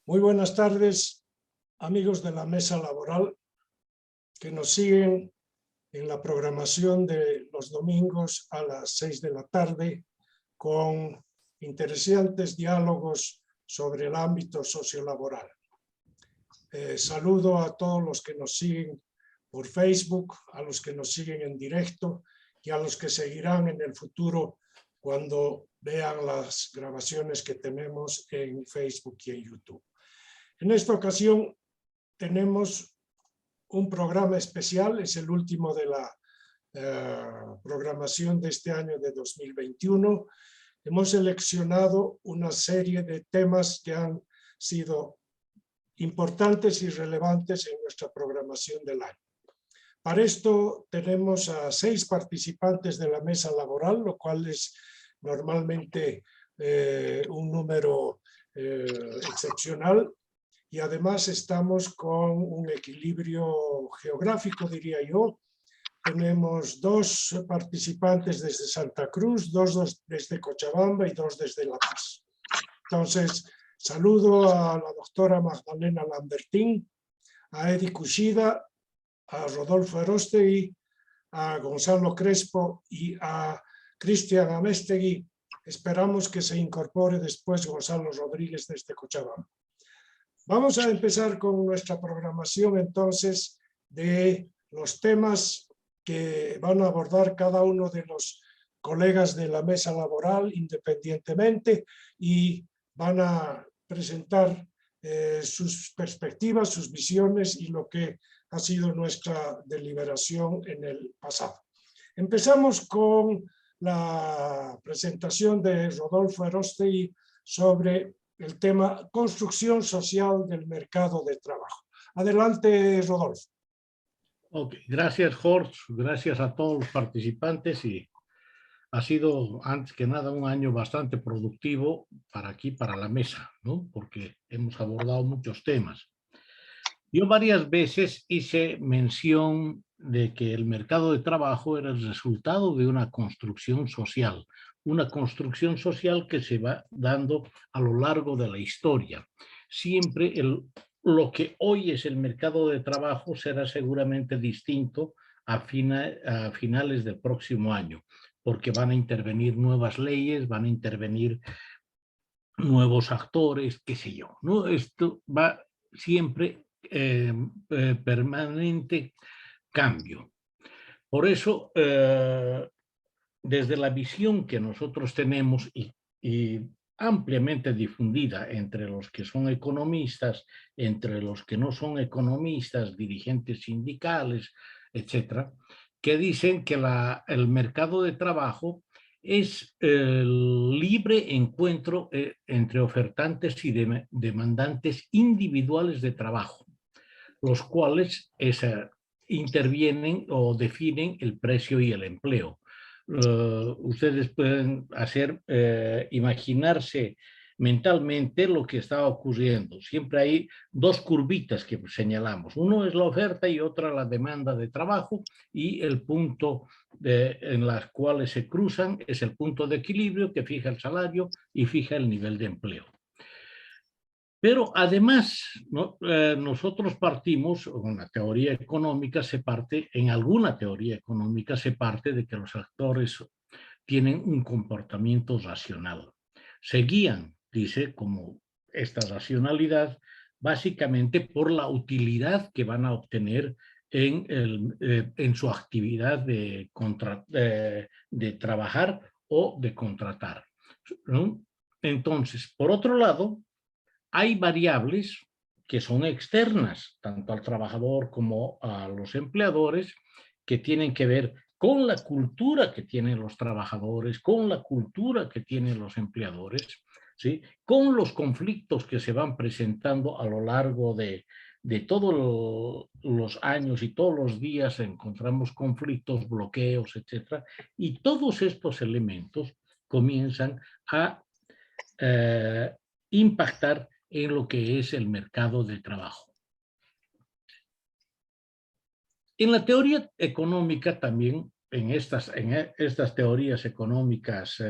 Muy buenas tardes, amigos de la mesa laboral que nos siguen en la programación de los domingos a las 6 de la tarde con interesantes diálogos sobre el ámbito sociolaboral. Saludo a todos los que nos siguen por Facebook, a los que nos siguen en directo y a los que seguirán en el futuro cuando vean las grabaciones que tenemos en Facebook y en YouTube. En esta ocasión tenemos un programa especial, es el último de la programación de este año de 2021. Hemos seleccionado una serie de temas que han sido importantes y relevantes en nuestra programación del año. Para esto tenemos a 6 participantes de la mesa laboral, lo cual es normalmente un número excepcional. Y además estamos con un equilibrio geográfico, diría yo. Tenemos 2 participantes desde Santa Cruz, 2 desde Cochabamba y 2 desde La Paz. Entonces, saludo a la doctora Magdalena Lambertín, a Edi Kushida, a Rodolfo Erostegui, a Gonzalo Crespo y a Cristian Amestegui. Esperamos que se incorpore después Gonzalo Rodríguez desde Cochabamba. Vamos a empezar con nuestra programación entonces de los temas que van a abordar cada uno de los colegas de la mesa laboral independientemente y van a presentar sus perspectivas, sus visiones y lo que ha sido nuestra deliberación en el pasado. Empezamos con la presentación de Rodolfo Erostegui sobre el tema construcción social del mercado de trabajo. Adelante, Rodolfo. Ok, gracias, Jorge. Gracias a todos los participantes y ha sido, antes que nada, un año bastante productivo para aquí, para la mesa, ¿no? Porque hemos abordado muchos temas. Yo varias veces hice mención de que el mercado de trabajo era el resultado de una construcción social que se va dando a lo largo de la historia. Siempre lo que hoy es el mercado de trabajo será seguramente distinto a finales del próximo año, porque van a intervenir nuevas leyes, van a intervenir nuevos actores, qué sé yo, ¿no? Esto va siempre permanente cambio. Por eso, desde la visión que nosotros tenemos y ampliamente difundida entre los que son economistas, entre los que no son economistas, dirigentes sindicales, etcétera, que dicen que el mercado de trabajo es el libre encuentro entre ofertantes y demandantes individuales de trabajo, los cuales intervienen o definen el precio y el empleo. Ustedes pueden imaginarse mentalmente lo que está ocurriendo. Siempre hay 2 curvitas que señalamos. Uno es la oferta y otra la demanda de trabajo, y el punto en las cuales se cruzan es el punto de equilibrio que fija el salario y fija el nivel de empleo. Pero además, nosotros partimos, en alguna teoría económica se parte de que los actores tienen un comportamiento racional. Se guían, dice, como esta racionalidad, básicamente por la utilidad que van a obtener en su actividad de trabajar o de contratar, ¿no? Entonces, por otro lado, hay variables que son externas, tanto al trabajador como a los empleadores, que tienen que ver con la cultura que tienen los trabajadores, con la cultura que tienen los empleadores, ¿sí? Con los conflictos que se van presentando a lo largo de todos los años y todos los días encontramos conflictos, bloqueos, etcétera, y todos estos elementos comienzan a impactar en lo que es el mercado de trabajo. En la teoría económica también, en estas teorías económicas,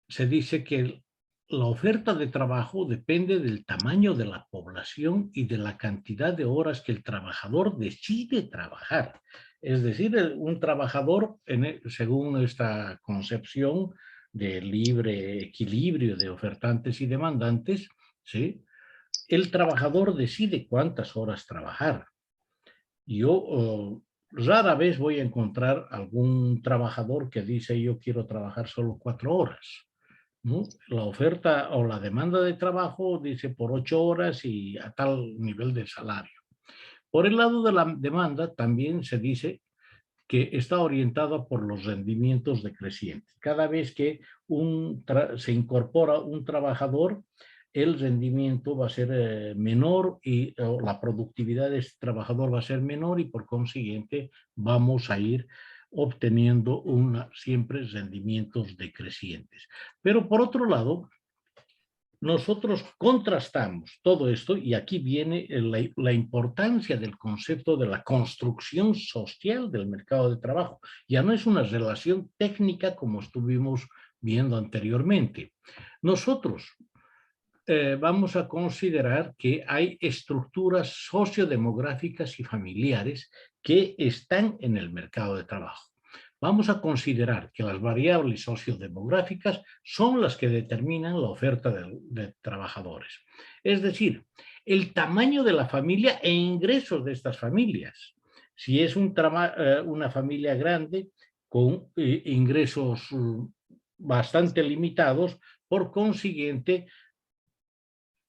se dice que la oferta de trabajo depende del tamaño de la población y de la cantidad de horas que el trabajador decide trabajar. Es decir, un trabajador, según esta concepción de libre equilibrio de ofertantes y demandantes, ¿sí? El trabajador decide cuántas horas trabajar. Yo rara vez voy a encontrar algún trabajador que dice yo quiero trabajar solo 4 horas. ¿No? La oferta o la demanda de trabajo dice por 8 horas y a tal nivel de salario. Por el lado de la demanda también se dice que está orientada por los rendimientos decrecientes. Cada vez que se incorpora un trabajador, el rendimiento va a ser menor y la productividad de este trabajador va a ser menor y por consiguiente vamos a ir obteniendo siempre rendimientos decrecientes. Pero por otro lado, nosotros contrastamos todo esto y aquí viene la importancia del concepto de la construcción social del mercado de trabajo. Ya no es una relación técnica como estuvimos viendo anteriormente. Nosotros vamos a considerar que hay estructuras sociodemográficas y familiares que están en el mercado de trabajo. Vamos a considerar que las variables sociodemográficas son las que determinan la oferta de trabajadores. Es decir, el tamaño de la familia e ingresos de estas familias. Si es una familia grande con ingresos bastante limitados, por consiguiente,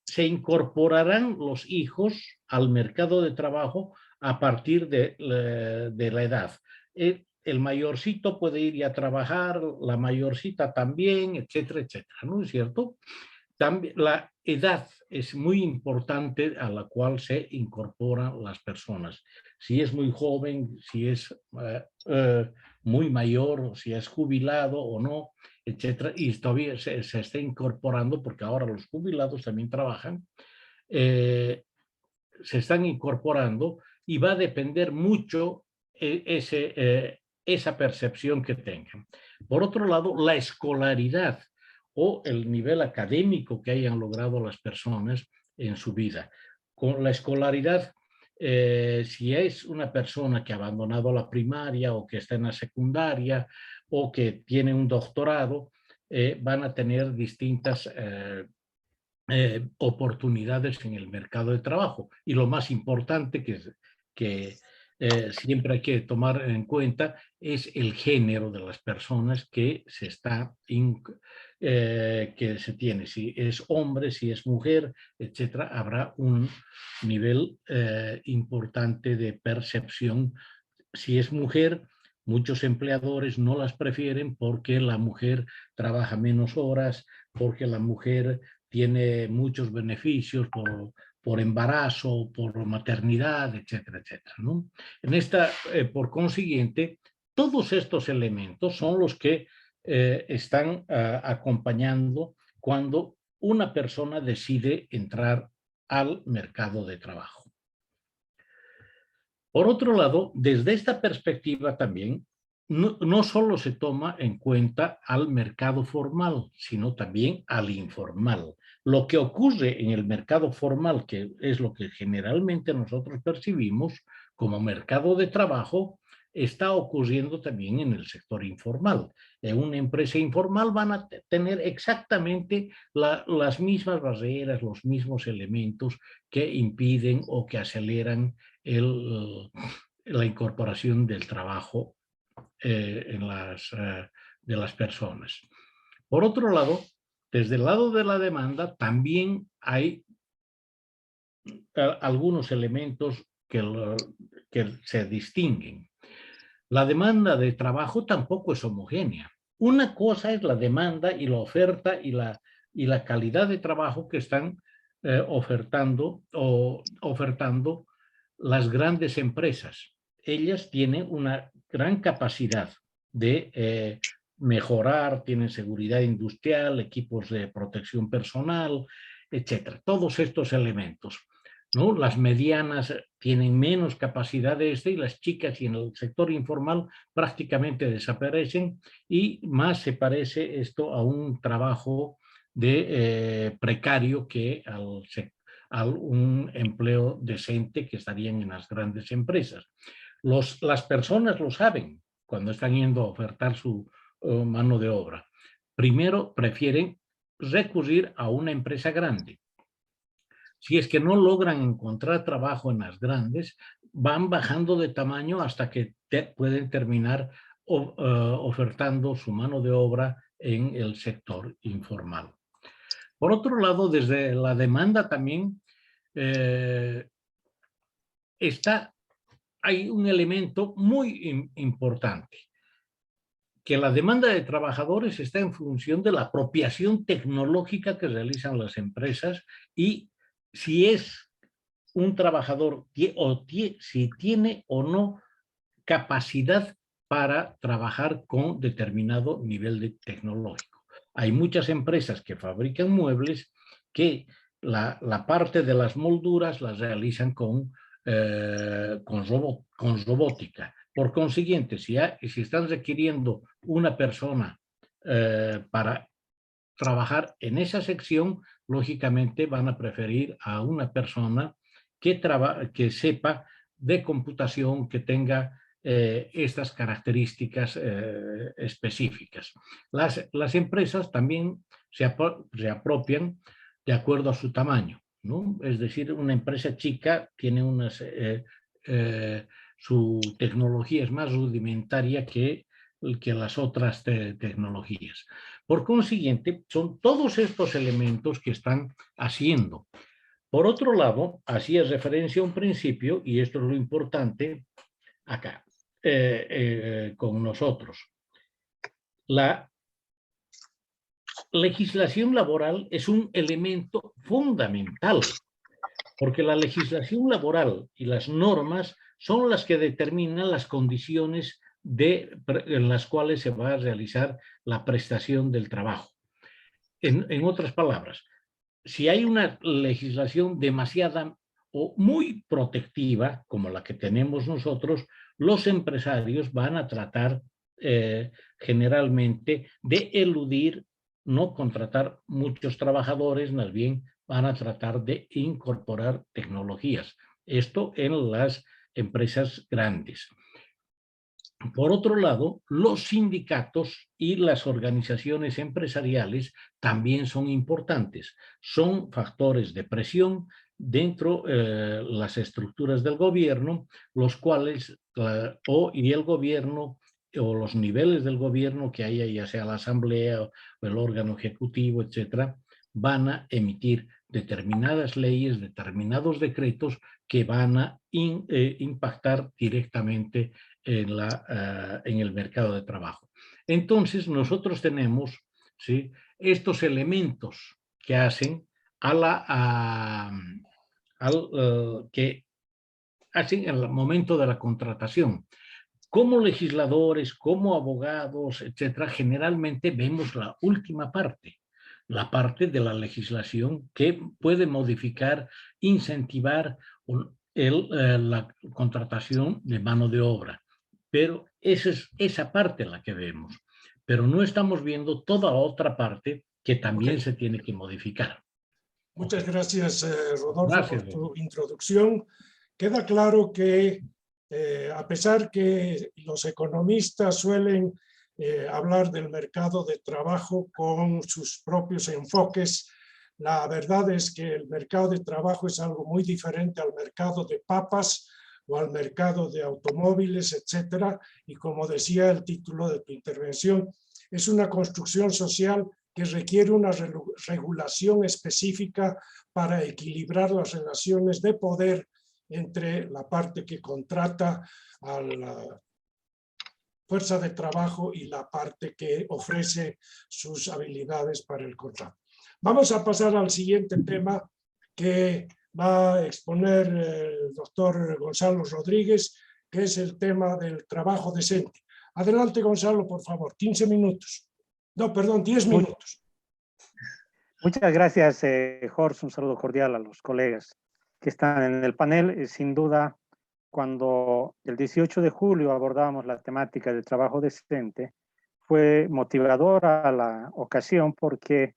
se incorporarán los hijos al mercado de trabajo a partir de la edad. El mayorcito puede ir a trabajar, la mayorcita también, etcétera, etcétera, ¿no es cierto? También la edad es muy importante a la cual se incorporan las personas. Si es muy joven, si es muy mayor, si es jubilado o no, etcétera, y todavía se está incorporando porque ahora los jubilados también trabajan, se están incorporando y va a depender mucho esa percepción que tengan. Por otro lado, la escolaridad o el nivel académico que hayan logrado las personas en su vida. Con la escolaridad, si es una persona que ha abandonado la primaria o que está en la secundaria o que tiene un doctorado, van a tener distintas oportunidades en el mercado de trabajo. Y lo más importante que siempre hay que tomar en cuenta es el género de las personas que que se tiene. Si es hombre, si es mujer, etcétera, habrá un nivel importante de percepción. Si es mujer, muchos empleadores no las prefieren porque la mujer trabaja menos horas, porque la mujer tiene muchos beneficios por embarazo, por maternidad, etcétera, etcétera, ¿no? Por consiguiente, todos estos elementos son los que están acompañando cuando una persona decide entrar al mercado de trabajo. Por otro lado, desde esta perspectiva también, no solo se toma en cuenta al mercado formal, sino también al informal. Lo que ocurre en el mercado formal, que es lo que generalmente nosotros percibimos como mercado de trabajo, está ocurriendo también en el sector informal. En una empresa informal van a tener exactamente las mismas barreras, los mismos elementos que impiden o que aceleran la incorporación del trabajo de las personas. Por otro lado, desde el lado de la demanda también hay algunos elementos que se distinguen. La demanda de trabajo tampoco es homogénea. Una cosa es la demanda y la oferta y la calidad de trabajo que están ofertando las grandes empresas. Ellas tienen una gran capacidad de mejorar, tienen seguridad industrial, equipos de protección personal, etcétera. Todos estos elementos, ¿no? Las medianas tienen menos capacidad de y las chicas y en el sector informal prácticamente desaparecen y más se parece esto a un trabajo de precario que a un empleo decente que estarían en las grandes empresas. Las personas lo saben cuando están yendo a ofertar su mano de obra. Primero prefieren recurrir a una empresa grande. Si es que no logran encontrar trabajo en las grandes, van bajando de tamaño hasta que pueden terminar ofertando su mano de obra en el sector informal. Por otro lado, desde la demanda también hay un elemento muy importante, que la demanda de trabajadores está en función de la apropiación tecnológica que realizan las empresas y si es un trabajador si tiene o no capacidad para trabajar con determinado nivel tecnológico. Hay muchas empresas que fabrican muebles que la parte de las molduras las realizan con robótica. Por consiguiente, si están requiriendo una persona para trabajar en esa sección, lógicamente van a preferir a una persona que sepa de computación, que tenga estas características específicas. Las empresas también se apropian de acuerdo a su tamaño, ¿no? Es decir, una empresa chica tiene su tecnología es más rudimentaria que las otras tecnologías. Por consiguiente, son todos estos elementos que están haciendo. Por otro lado, hacía referencia a un principio, y esto es lo importante acá, con nosotros. La legislación laboral es un elemento fundamental, porque la legislación laboral y las normas son las que determinan las condiciones en las cuales se va a realizar la prestación del trabajo. En otras palabras, si hay una legislación demasiada o muy protectiva, como la que tenemos nosotros, los empresarios van a tratar generalmente de eludir, no contratar muchos trabajadores, más bien van a tratar de incorporar tecnologías. Esto en las empresas grandes. Por otro lado, los sindicatos y las organizaciones empresariales también son importantes. Son factores de presión dentro de las estructuras del gobierno, los cuales, y el gobierno, o los niveles del gobierno que haya, ya sea la asamblea o el órgano ejecutivo, etcétera, van a emitir determinadas leyes, determinados decretos que van a impactar directamente en el mercado de trabajo. Entonces, nosotros tenemos, ¿sí?, estos elementos que hacen que hacen en el momento de la contratación. Como legisladores, como abogados, etcétera, generalmente vemos la última parte, la parte de la legislación que puede modificar, incentivar la contratación de mano de obra. Pero esa parte la que vemos. Pero no estamos viendo toda la otra parte que también se tiene que modificar. Muchas gracias, Rodolfo, Gracias, por tu introducción. Queda claro que a pesar que los economistas suelen hablar del mercado de trabajo con sus propios enfoques, la verdad es que el mercado de trabajo es algo muy diferente al mercado de papas o al mercado de automóviles, etcétera. Y como decía el título de tu intervención, es una construcción social que requiere una regulación específica para equilibrar las relaciones de poder entre la parte que contrata a la fuerza de trabajo y la parte que ofrece sus habilidades para el contrato. Vamos a pasar al siguiente tema que va a exponer el doctor Gonzalo Rodríguez, que es el tema del trabajo decente. Adelante, Gonzalo, por favor, 15 minutos. No, perdón, 10 minutos. Muchas gracias, Jorge. Un saludo cordial a los colegas que están en el panel. Sin duda, cuando el 18 de julio abordábamos la temática del trabajo decente, fue motivadora la ocasión porque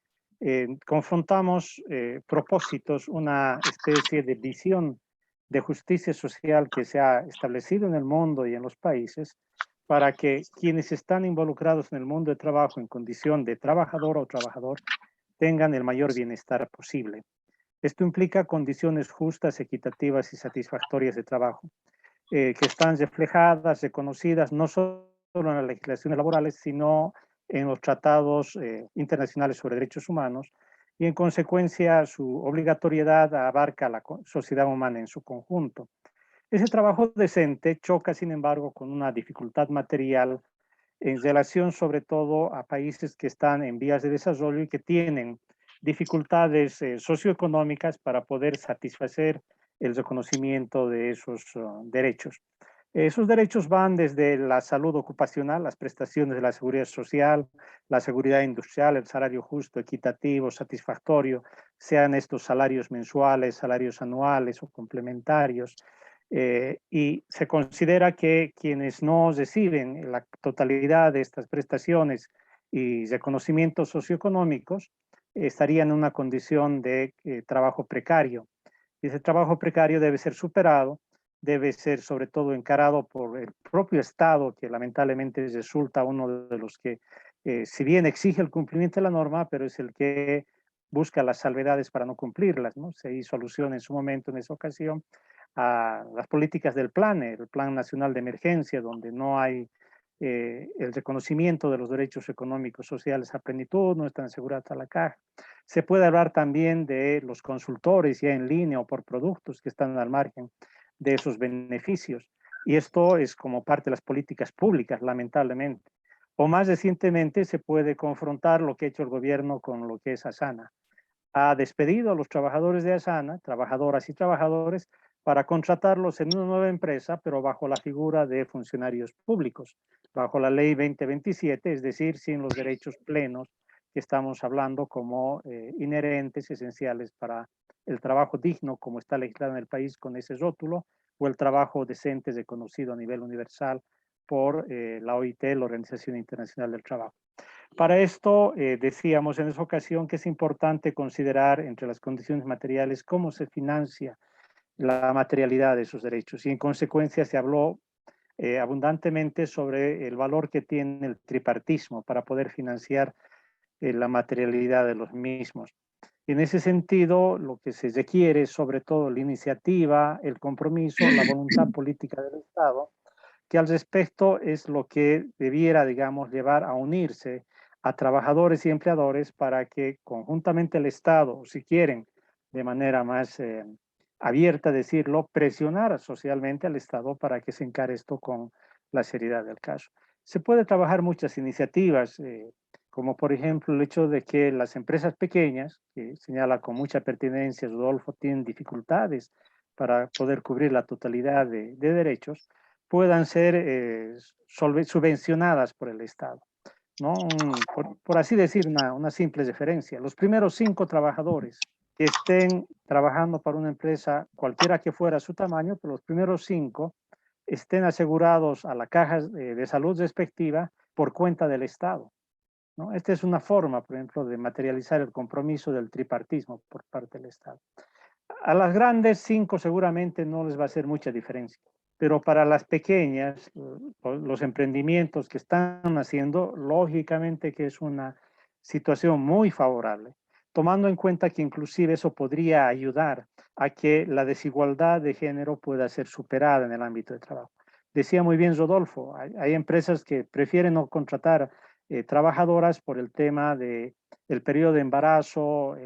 confrontamos propósitos, una especie de visión de justicia social que se ha establecido en el mundo y en los países para que quienes están involucrados en el mundo de trabajo en condición de trabajador o trabajador tengan el mayor bienestar posible. Esto implica condiciones justas, equitativas y satisfactorias de trabajo, que están reflejadas, reconocidas, no solo en las legislaciones laborales, sino en los tratados internacionales sobre derechos humanos, y en consecuencia su obligatoriedad abarca a la sociedad humana en su conjunto. Ese trabajo decente choca, sin embargo, con una dificultad material en relación sobre todo a países que están en vías de desarrollo y que tienen dificultades socioeconómicas para poder satisfacer el reconocimiento de esos derechos. Esos derechos van desde la salud ocupacional, las prestaciones de la seguridad social, la seguridad industrial, el salario justo, equitativo, satisfactorio, sean estos salarios mensuales, salarios anuales o complementarios. Y se considera que quienes no reciben la totalidad de estas prestaciones y reconocimientos socioeconómicos estarían en una condición de trabajo precario. Y ese trabajo precario debe ser superado, debe ser sobre todo encarado por el propio Estado, que lamentablemente resulta uno de los que, si bien exige el cumplimiento de la norma, pero es el que busca las salvedades para no cumplirlas, ¿no? Se hizo alusión en su momento, en esa ocasión, a las políticas del el Plan Nacional de Emergencia, donde no hay el reconocimiento de los derechos económicos sociales a plenitud, no están aseguradas a la caja. Se puede hablar también de los consultores ya en línea o por productos que están al margen de esos beneficios. Y esto es como parte de las políticas públicas, lamentablemente. O más recientemente se puede confrontar lo que ha hecho el gobierno con lo que es Asana. Ha despedido a los trabajadores de Asana, trabajadoras y trabajadores, para contratarlos en una nueva empresa, pero bajo la figura de funcionarios públicos, bajo la ley 2027, es decir, sin los derechos plenos que estamos hablando como inherentes, esenciales para el trabajo digno, como está legislado en el país con ese rótulo, o el trabajo decente reconocido a nivel universal por la OIT, la Organización Internacional del Trabajo. Para esto, decíamos en esa ocasión que es importante considerar entre las condiciones materiales cómo se financia la materialidad de esos derechos, y en consecuencia se habló abundantemente sobre el valor que tiene el tripartismo para poder financiar la materialidad de los mismos. En ese sentido, lo que se requiere es sobre todo la iniciativa, el compromiso, la voluntad política del Estado, que al respecto es lo que debiera, digamos, llevar a unirse a trabajadores y empleadores para que conjuntamente el Estado, si quieren, de manera más abierta decirlo, presionar socialmente al Estado para que se encare esto con la seriedad del caso. Se puede trabajar muchas iniciativas, como por ejemplo el hecho de que las empresas pequeñas, que señala con mucha pertinencia Rodolfo, tienen dificultades para poder cubrir la totalidad de derechos, puedan ser subvencionadas por el Estado, ¿no? Por así decir, una simple referencia. Los primeros 5 trabajadores que estén trabajando para una empresa, cualquiera que fuera su tamaño, pero los primeros 5 estén asegurados a la caja de salud respectiva por cuenta del Estado, ¿no? Esta es una forma, por ejemplo, de materializar el compromiso del tripartismo por parte del Estado. A las grandes 5 seguramente no les va a hacer mucha diferencia, pero para las pequeñas, los emprendimientos que están haciendo, lógicamente que es una situación muy favorable. tomando en cuenta que inclusive eso podría ayudar a que la desigualdad de género pueda ser superada en el ámbito de trabajo. Decía muy bien Rodolfo, hay empresas que prefieren no contratar trabajadoras por el tema del periodo de embarazo,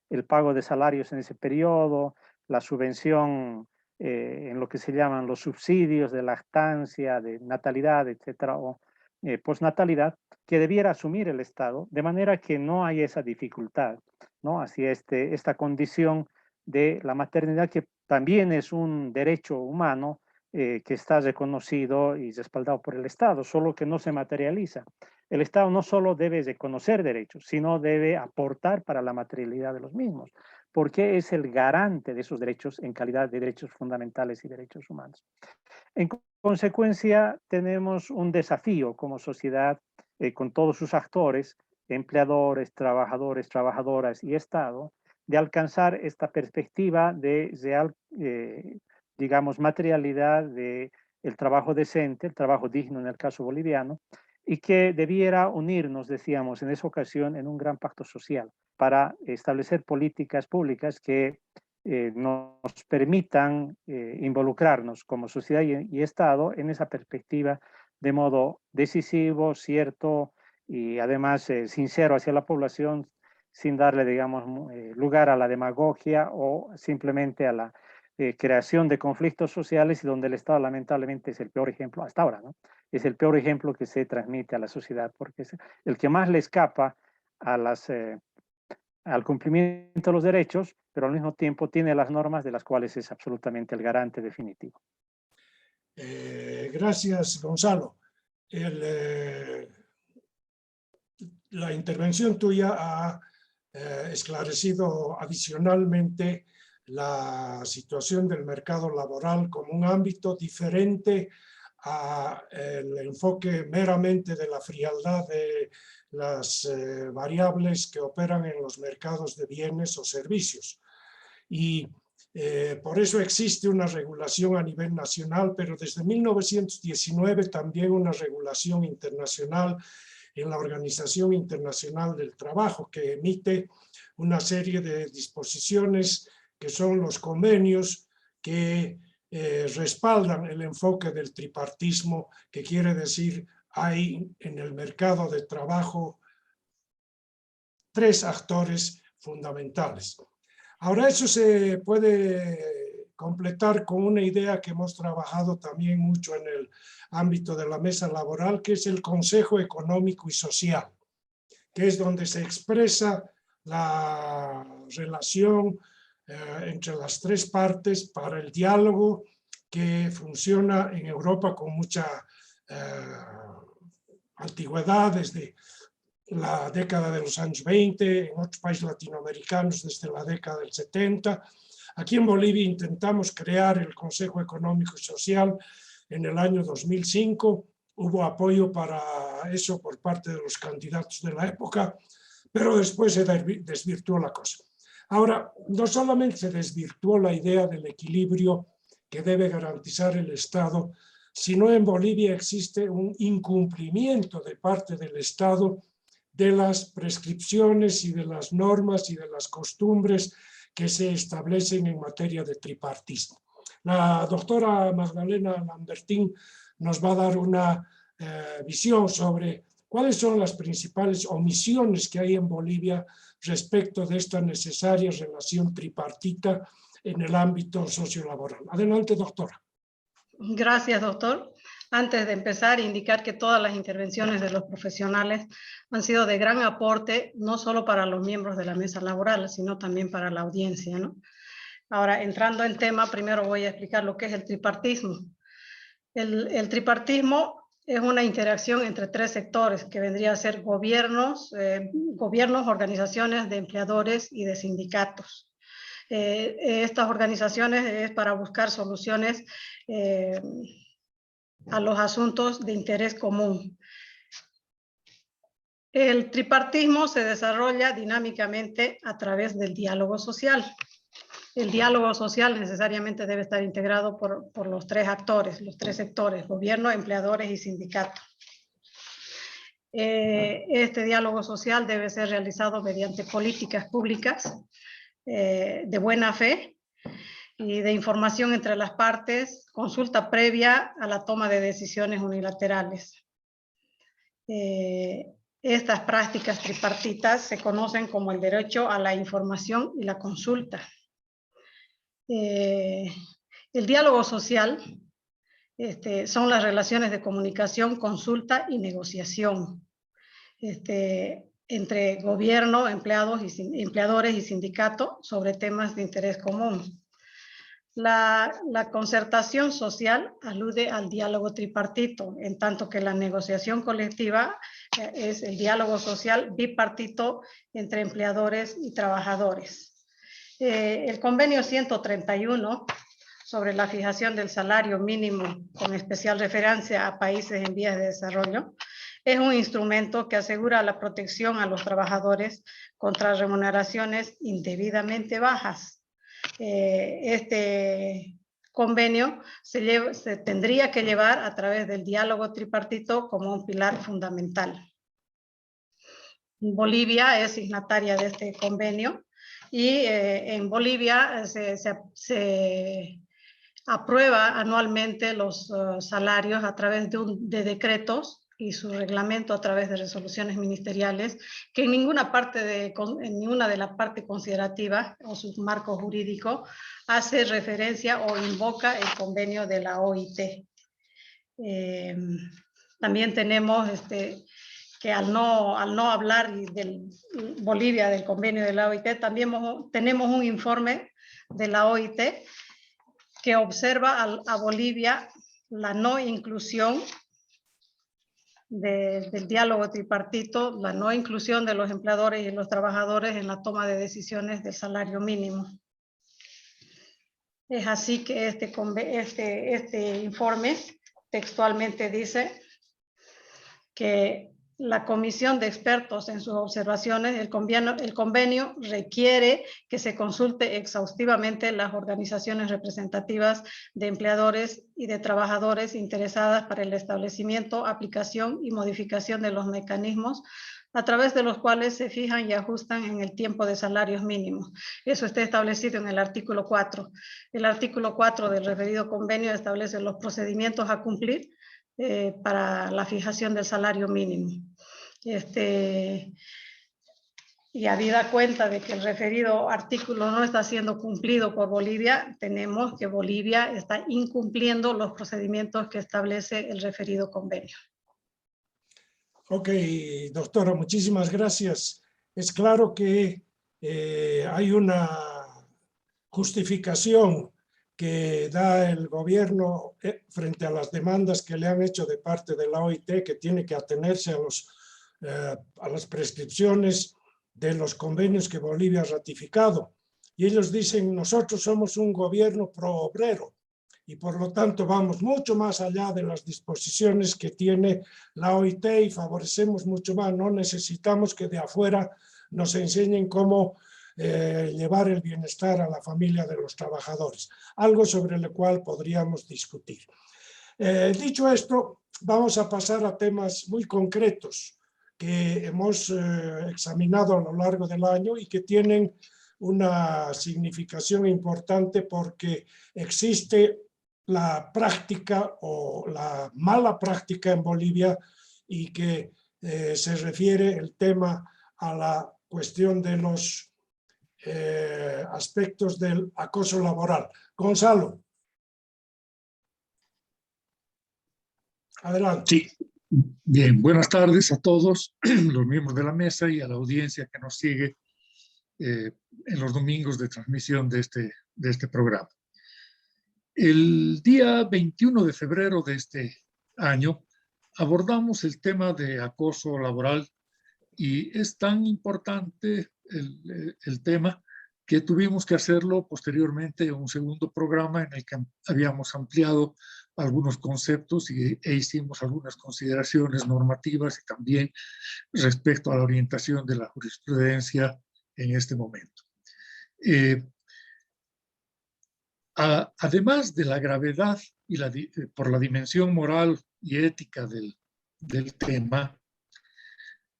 el pago de salarios en ese periodo, la subvención en lo que se llaman los subsidios de lactancia, de natalidad, etcétera, o postnatalidad, que debiera asumir el Estado, de manera que no hay esa dificultad, ¿no? Hacia esta condición de la maternidad, que también es un derecho humano que está reconocido y respaldado por el Estado, solo que no se materializa. El Estado no solo debe reconocer derechos, sino debe aportar para la materialidad de los mismos, porque es el garante de esos derechos en calidad de derechos fundamentales y derechos humanos. En consecuencia, tenemos un desafío como sociedad con todos sus actores, empleadores, trabajadores, trabajadoras y Estado, de alcanzar esta perspectiva de real, digamos, materialidad del trabajo decente, el trabajo digno en el caso boliviano, y que debiera unirnos, decíamos en esa ocasión, en un gran pacto social para establecer políticas públicas que nos permitan involucrarnos como sociedad y Estado en esa perspectiva de modo decisivo, cierto y además sincero hacia la población, sin darle, digamos, lugar a la demagogia o simplemente a la creación de conflictos sociales, y donde el Estado lamentablemente es el peor ejemplo hasta ahora, ¿no? Es el peor ejemplo que se transmite a la sociedad, porque es el que más le escapa a al cumplimiento de los derechos, pero al mismo tiempo tiene las normas de las cuales es absolutamente el garante definitivo. Gracias, Gonzalo. La intervención tuya ha esclarecido adicionalmente la situación del mercado laboral como un ámbito diferente al enfoque meramente de la frialdad de las variables que operan en los mercados de bienes o servicios. Y por eso existe una regulación a nivel nacional, pero desde 1919 también una regulación internacional en la Organización Internacional del Trabajo, que emite una serie de disposiciones que son los convenios que respaldan el enfoque del tripartismo, que quiere decir hay en el mercado de trabajo tres actores fundamentales. Ahora eso se puede completar con una idea que hemos trabajado también mucho en el ámbito de la mesa laboral, que es el Consejo Económico y Social, que es donde se expresa la relación entre las tres partes para el diálogo que funciona en Europa con mucha antigüedad, desde la década de los años 20, en otros países latinoamericanos desde la década del 70. Aquí en Bolivia intentamos crear el Consejo Económico y Social en el año 2005. Hubo apoyo para eso por parte de los candidatos de la época, pero después se desvirtuó la cosa. Ahora, no solamente se desvirtuó la idea del equilibrio que debe garantizar el Estado, sino en Bolivia existe un incumplimiento de parte del Estado de las prescripciones y de las normas y de las costumbres que se establecen en materia de tripartismo. La doctora Magdalena Lambertín nos va a dar una visión sobre cuáles son las principales omisiones que hay en Bolivia respecto de esta necesaria relación tripartita en el ámbito sociolaboral. Adelante, doctora. Gracias, doctor. Antes de empezar, indicar que todas las intervenciones de los profesionales han sido de gran aporte, no solo para los miembros de la mesa laboral, sino también para la audiencia, ¿no? Ahora, entrando en tema, primero voy a explicar lo que es el tripartismo. El tripartismo es una interacción entre tres sectores, que vendría a ser gobiernos, organizaciones de empleadores y de sindicatos. Estas organizaciones es para buscar soluciones a los asuntos de interés común. El tripartismo se desarrolla dinámicamente a través del diálogo social. El diálogo social necesariamente debe estar integrado por los tres actores, los tres sectores, gobierno, empleadores y sindicatos. Este diálogo social debe ser realizado mediante políticas públicas de buena fe y de información entre las partes, consulta previa a la toma de decisiones unilaterales. Estas prácticas tripartitas se conocen como el derecho a la información y la consulta. El diálogo social son las relaciones de comunicación, consulta y negociación entre gobierno, empleadores y sindicatos sobre temas de interés común. La concertación social alude al diálogo tripartito, en tanto que la negociación colectiva es el diálogo social bipartito entre empleadores y trabajadores. El convenio 131 sobre la fijación del salario mínimo con especial referencia a países en vías de desarrollo es un instrumento que asegura la protección a los trabajadores contra remuneraciones indebidamente bajas. Este convenio se tendría que llevar a través del diálogo tripartito como un pilar fundamental. Bolivia es signataria de este convenio y en Bolivia se aprueba anualmente los salarios a través de decretos y su reglamento a través de resoluciones ministeriales, que en ninguna de las partes considerativas o su marco jurídico hace referencia o invoca el convenio de la OIT. También tenemos que al no hablar Bolivia del convenio de la OIT, también tenemos un informe de la OIT que observa a Bolivia la no inclusión del diálogo tripartito, la no inclusión de los empleadores y los trabajadores en la toma de decisiones del salario mínimo. Es así que este informe textualmente dice que la comisión de expertos en sus observaciones, el convenio requiere que se consulte exhaustivamente las organizaciones representativas de empleadores y de trabajadores interesadas para el establecimiento, aplicación y modificación de los mecanismos a través de los cuales se fijan y ajustan en el tiempo de salarios mínimos. Eso está establecido en el artículo 4. El artículo 4 del referido convenio establece los procedimientos a cumplir para la fijación del salario mínimo. Y habida cuenta de que el referido artículo no está siendo cumplido por Bolivia, tenemos que Bolivia está incumpliendo los procedimientos que establece el referido convenio. Ok, doctora, muchísimas gracias. Es claro que hay una justificación que da el gobierno frente a las demandas que le han hecho de parte de la OIT, que tiene que atenerse a las prescripciones de los convenios que Bolivia ha ratificado. Y ellos dicen, nosotros somos un gobierno pro-obrero y por lo tanto vamos mucho más allá de las disposiciones que tiene la OIT y favorecemos mucho más. No necesitamos que de afuera nos enseñen cómo llevar el bienestar a la familia de los trabajadores, algo sobre lo cual podríamos discutir. Dicho esto, vamos a pasar a temas muy concretos que hemos examinado a lo largo del año y que tienen una significación importante porque existe la práctica o la mala práctica en Bolivia y que se refiere el tema a la cuestión de los aspectos del acoso laboral. Gonzalo. Adelante. Sí, bien, buenas tardes a todos los miembros de la mesa y a la audiencia que nos sigue en los domingos de transmisión de este programa. El día 21 de febrero de este año abordamos el tema de acoso laboral y es tan importante el tema que tuvimos que hacerlo posteriormente en un segundo programa en el que habíamos ampliado algunos conceptos e hicimos algunas consideraciones normativas y también respecto a la orientación de la jurisprudencia en este momento. Además de la gravedad y por la dimensión moral y ética del tema,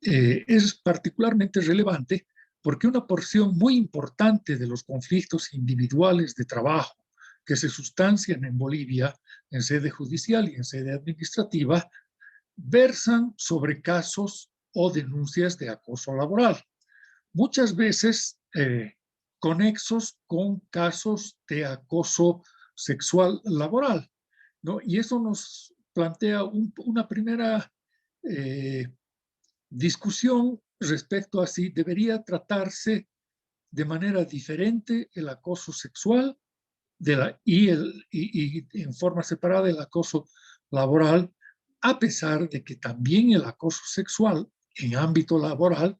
es particularmente relevante porque una porción muy importante de los conflictos individuales de trabajo que se sustancian en Bolivia en sede judicial y en sede administrativa versan sobre casos o denuncias de acoso laboral, muchas veces conexos con casos de acoso sexual laboral, ¿no? Y eso nos plantea una primera discusión respecto a si debería tratarse de manera diferente el acoso sexual y en forma separada el acoso laboral, a pesar de que también el acoso sexual en ámbito laboral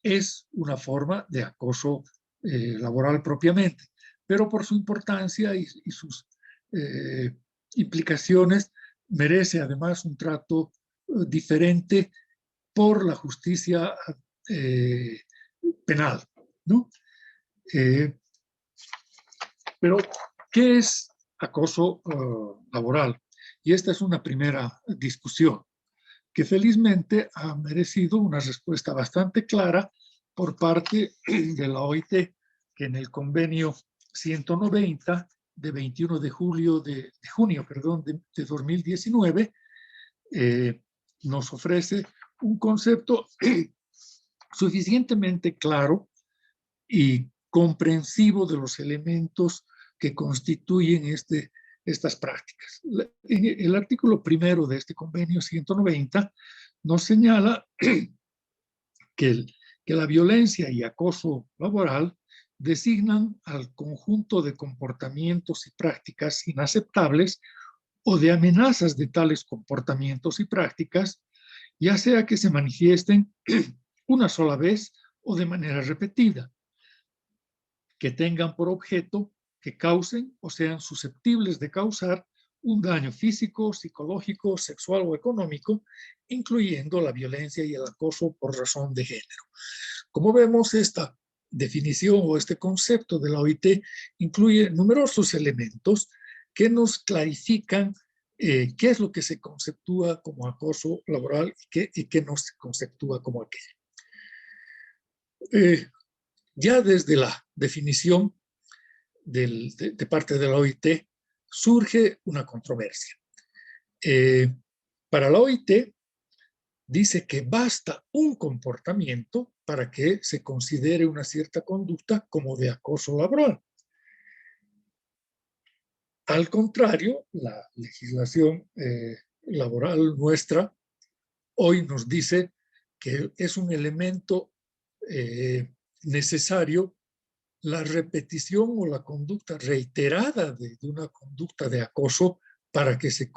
es una forma de acoso laboral propiamente, pero por su importancia y sus implicaciones merece además un trato diferente por la justicia penal, ¿no? Pero, ¿qué es acoso laboral? Y esta es una primera discusión que felizmente ha merecido una respuesta bastante clara por parte de la OIT, que en el convenio 190 de 21 de junio de 2019 nos ofrece un concepto suficientemente claro y comprensivo de los elementos que constituyen estas prácticas. El artículo primero de este convenio 190 nos señala que la violencia y acoso laboral designan al conjunto de comportamientos y prácticas inaceptables o de amenazas de tales comportamientos y prácticas, ya sea que se manifiesten una sola vez o de manera repetida, que tengan por objeto que causen o sean susceptibles de causar un daño físico, psicológico, sexual o económico, incluyendo la violencia y el acoso por razón de género. Como vemos, esta definición o este concepto de la OIT incluye numerosos elementos que nos clarifican qué es lo que se conceptúa como acoso laboral y qué no se conceptúa como aquello. Ya desde la definición de parte de la OIT surge una controversia. Para la OIT dice que basta un comportamiento para que se considere una cierta conducta como de acoso laboral. Al contrario, la legislación laboral nuestra hoy nos dice que es un elemento necesario la repetición o la conducta reiterada de una conducta de acoso para que se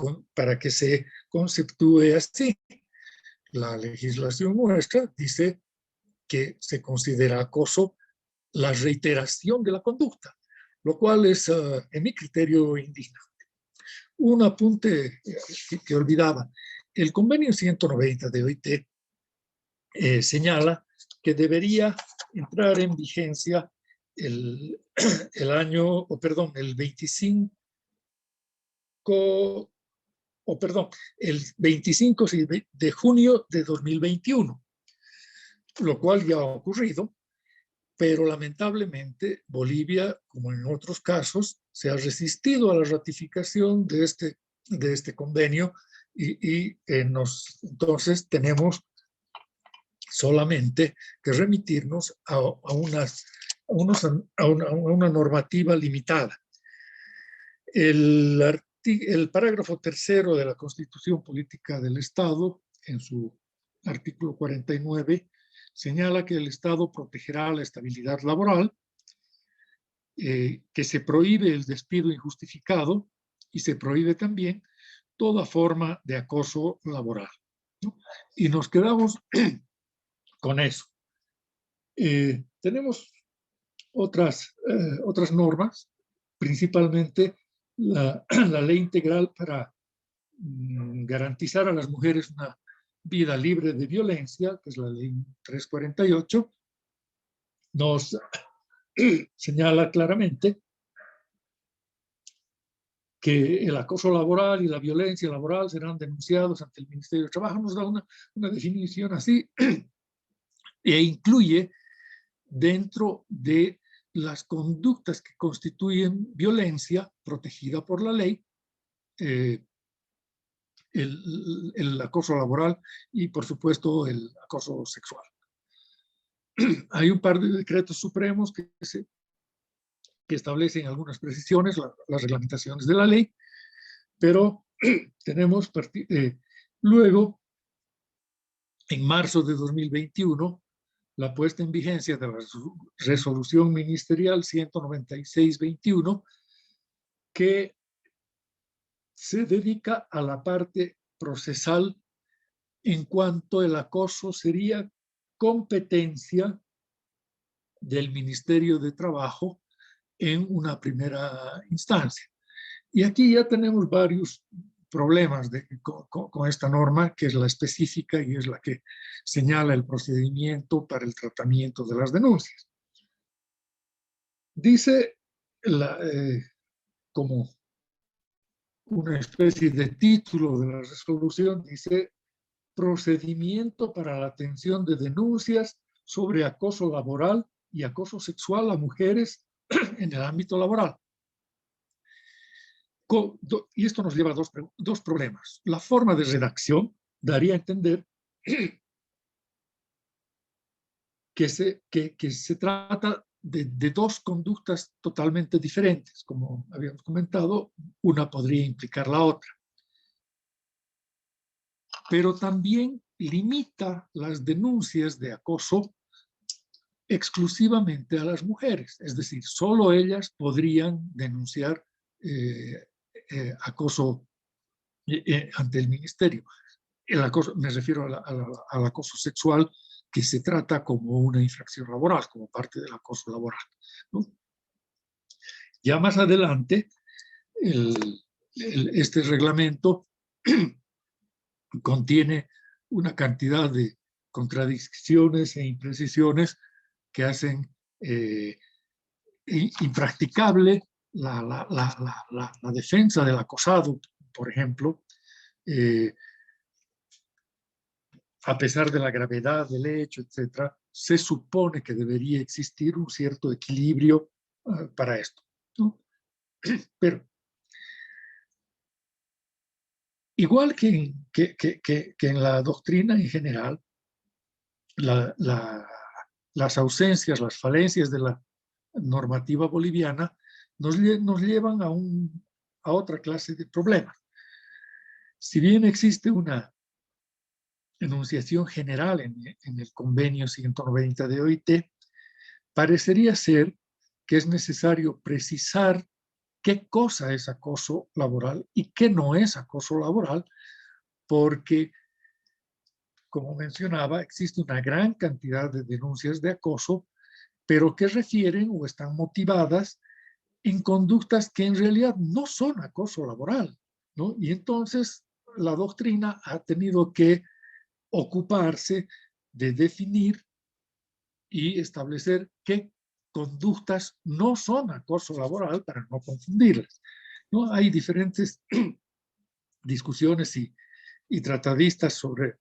conceptúe así. La legislación nuestra dice que se considera acoso la reiteración de la conducta, lo cual es, en mi criterio, indignante. Un apunte que olvidaba. El convenio 190 de OIT señala que debería entrar en vigencia el 25 de junio de 2021, lo cual ya ha ocurrido, pero lamentablemente Bolivia, como en otros casos, se ha resistido a la ratificación de este convenio y entonces tenemos solamente que remitirnos a una normativa limitada. El parágrafo tercero de la Constitución Política del Estado, en su artículo 49, señala que el Estado protegerá la estabilidad laboral, que se prohíbe el despido injustificado y se prohíbe también toda forma de acoso laboral, ¿no? Y nos quedamos con eso. Tenemos otras normas, principalmente la ley integral para garantizar a las mujeres una vida libre de violencia, que es la ley 348, nos señala claramente que el acoso laboral y la violencia laboral serán denunciados ante el Ministerio de Trabajo. Nos da una definición así e incluye dentro de las conductas que constituyen violencia protegida por la ley, el acoso laboral y, por supuesto, el acoso sexual. Hay un par de decretos supremos que establecen algunas precisiones, las reglamentaciones de la ley, pero tenemos luego, en marzo de 2021, la puesta en vigencia de la resolución ministerial 196/21, que se dedica a la parte procesal en cuanto el acoso sería competencia del Ministerio de Trabajo en una primera instancia. Y aquí ya tenemos varios problemas con esta norma, que es la específica y es la que señala el procedimiento para el tratamiento de las denuncias. Dice, como una especie de título de la resolución, dice: procedimiento para la atención de denuncias sobre acoso laboral y acoso sexual a mujeres en el ámbito laboral. Y esto nos lleva a dos problemas. La forma de redacción daría a entender que se trata de dos conductas totalmente diferentes. Como habíamos comentado, una podría implicar la otra. Pero también limita las denuncias de acoso exclusivamente a las mujeres. Es decir, solo ellas podrían denunciar acoso ante el ministerio. El acoso, me refiero al acoso sexual, que se trata como una infracción laboral, como parte del acoso laboral, ¿no? Ya más adelante, este reglamento contiene una cantidad de contradicciones e imprecisiones que hacen impracticable la defensa del acosado, por ejemplo, a pesar de la gravedad del hecho, etcétera. Se supone que debería existir un cierto equilibrio para esto, ¿no? Pero igual que en la doctrina en general, las ausencias, las falencias de la normativa boliviana nos llevan a otra clase de problemas. Si bien existe una enunciación general en el convenio 190 de OIT, parecería ser que es necesario precisar qué cosa es acoso laboral y qué no es acoso laboral, porque, como mencionaba, existe una gran cantidad de denuncias de acoso, pero que refieren o están motivadas en conductas que en realidad no son acoso laboral, ¿no? Y entonces la doctrina ha tenido que ocuparse de definir y establecer qué conductas no son acoso laboral para no confundirlas, ¿no? Hay diferentes discusiones y tratadistas sobre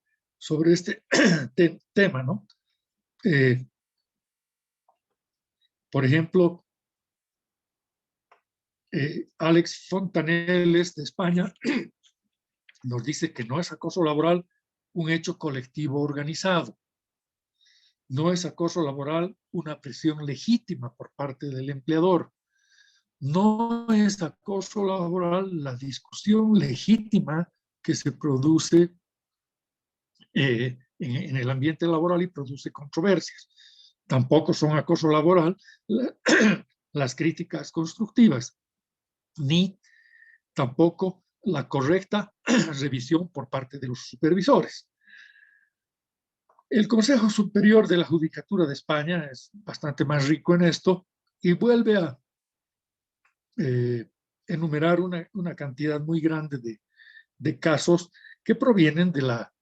este tema, ¿no? Por ejemplo, Alex Fontaneles de España nos dice que no es acoso laboral un hecho colectivo organizado. No es acoso laboral una presión legítima por parte del empleador. No es acoso laboral la discusión legítima que se produce en el ambiente laboral y produce controversias. Tampoco son acoso laboral las críticas constructivas, ni tampoco la correcta revisión por parte de los supervisores. El Consejo Superior de la Judicatura de España es bastante más rico en esto y vuelve a enumerar una cantidad muy grande de casos que provienen de la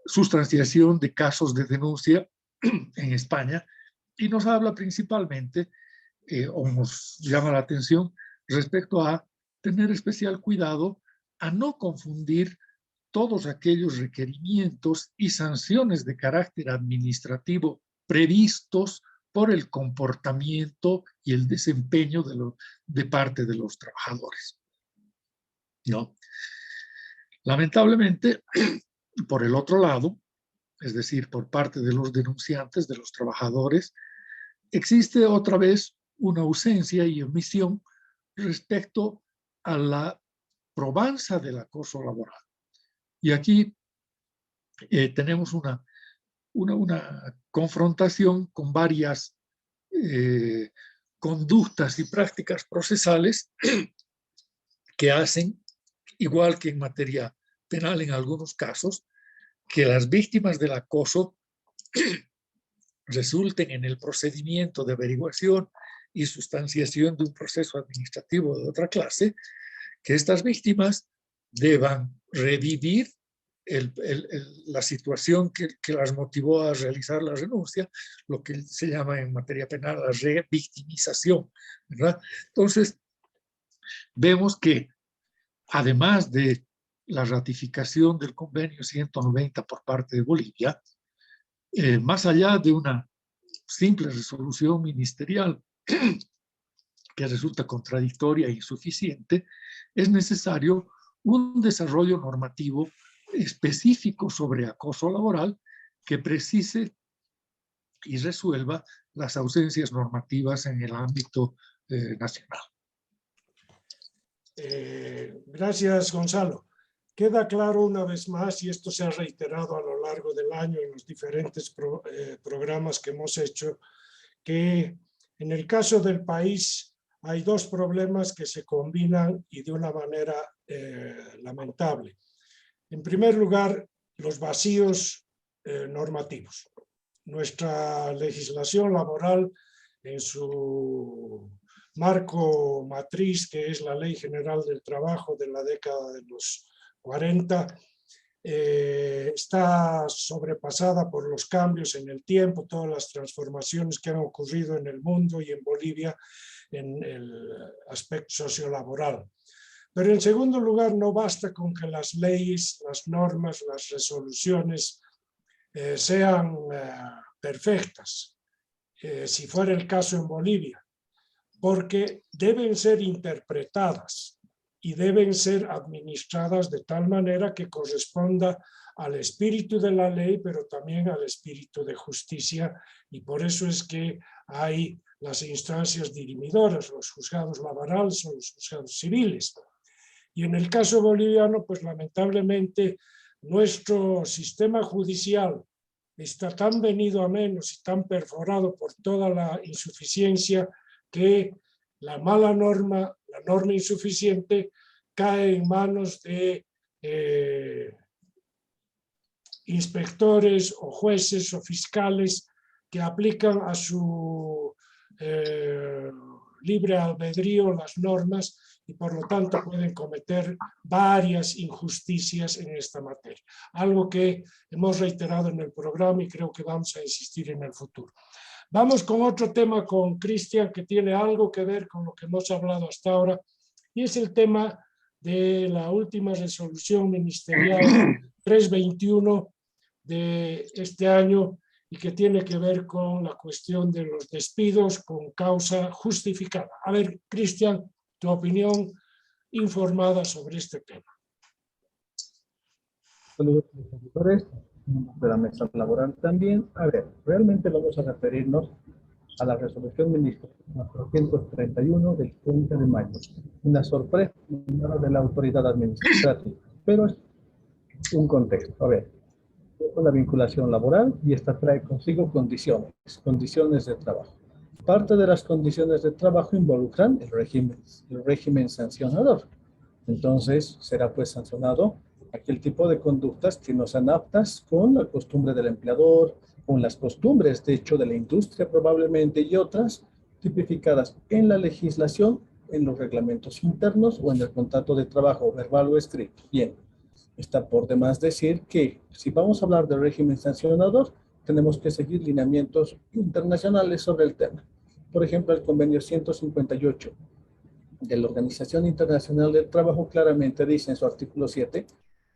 sustanciación de casos de denuncia en España, y nos habla principalmente, o nos llama la atención respecto a tener especial cuidado a no confundir todos aquellos requerimientos y sanciones de carácter administrativo previstos por el comportamiento y el desempeño de parte de los trabajadores. ¿No? Lamentablemente, por el otro lado, es decir, por parte de los denunciantes, de los trabajadores, existe otra vez una ausencia y omisión respecto a la probanza del acoso laboral. Y aquí tenemos una confrontación con varias conductas y prácticas procesales que hacen, igual que en materia penal en algunos casos, que las víctimas del acoso resulten en el procedimiento de averiguación y sustanciación de un proceso administrativo de otra clase, que estas víctimas deban revivir la situación que las motivó a realizar la renuncia, lo que se llama en materia penal la revictimización, ¿verdad? Entonces, vemos que además de la ratificación del convenio 190 por parte de Bolivia, más allá de una simple resolución ministerial que resulta contradictoria e insuficiente, es necesario un desarrollo normativo específico sobre acoso laboral que precise y resuelva las ausencias normativas en el ámbito nacional. Gracias, Gonzalo. Queda claro una vez más, y esto se ha reiterado a lo largo del año en los diferentes programas que hemos hecho, que en el caso del país hay dos problemas que se combinan y de una manera lamentable. En primer lugar, los vacíos normativos. Nuestra legislación laboral, en su marco matriz, que es la Ley General del Trabajo de la década de los 40, está sobrepasada por los cambios en el tiempo, todas las transformaciones que han ocurrido en el mundo y en Bolivia en el aspecto sociolaboral. Pero en segundo lugar, no basta con que las leyes, las normas, las resoluciones sean perfectas, si fuera el caso en Bolivia, porque deben ser interpretadas y deben ser administradas de tal manera que corresponda al espíritu de la ley, pero también al espíritu de justicia, y por eso es que hay las instancias dirimidoras, los juzgados laborales o los juzgados civiles. Y en el caso boliviano, pues lamentablemente nuestro sistema judicial está tan venido a menos y tan perforado por toda la insuficiencia que la mala norma, la norma insuficiente, cae en manos de inspectores o jueces o fiscales que aplican a su libre albedrío las normas y por lo tanto pueden cometer varias injusticias en esta materia. Algo que hemos reiterado en el programa y creo que vamos a insistir en el futuro. Vamos con otro tema con Cristian que tiene algo que ver con lo que hemos hablado hasta ahora y es el tema de la última resolución ministerial 321 de este año y que tiene que ver con la cuestión de los despidos con causa justificada. A ver, Cristian, tu opinión informada sobre este tema. Saludos a los auditores de la mesa laboral también. A ver, realmente vamos a referirnos a la resolución ministerial 431 del 30 de mayo. Una sorpresa de la autoridad administrativa, pero es un contexto. A ver, una vinculación laboral y esta trae consigo condiciones de trabajo. Parte de las condiciones de trabajo involucran el régimen sancionador. Entonces, será pues sancionado aquel tipo de conductas que no sean aptas con la costumbre del empleador, con las costumbres, de hecho, de la industria probablemente y otras tipificadas en la legislación, en los reglamentos internos o en el contrato de trabajo verbal o escrito. Bien, está por demás decir que si vamos a hablar del régimen sancionador, tenemos que seguir lineamientos internacionales sobre el tema. Por ejemplo, el convenio 158 de la Organización Internacional del Trabajo claramente dice en su artículo 7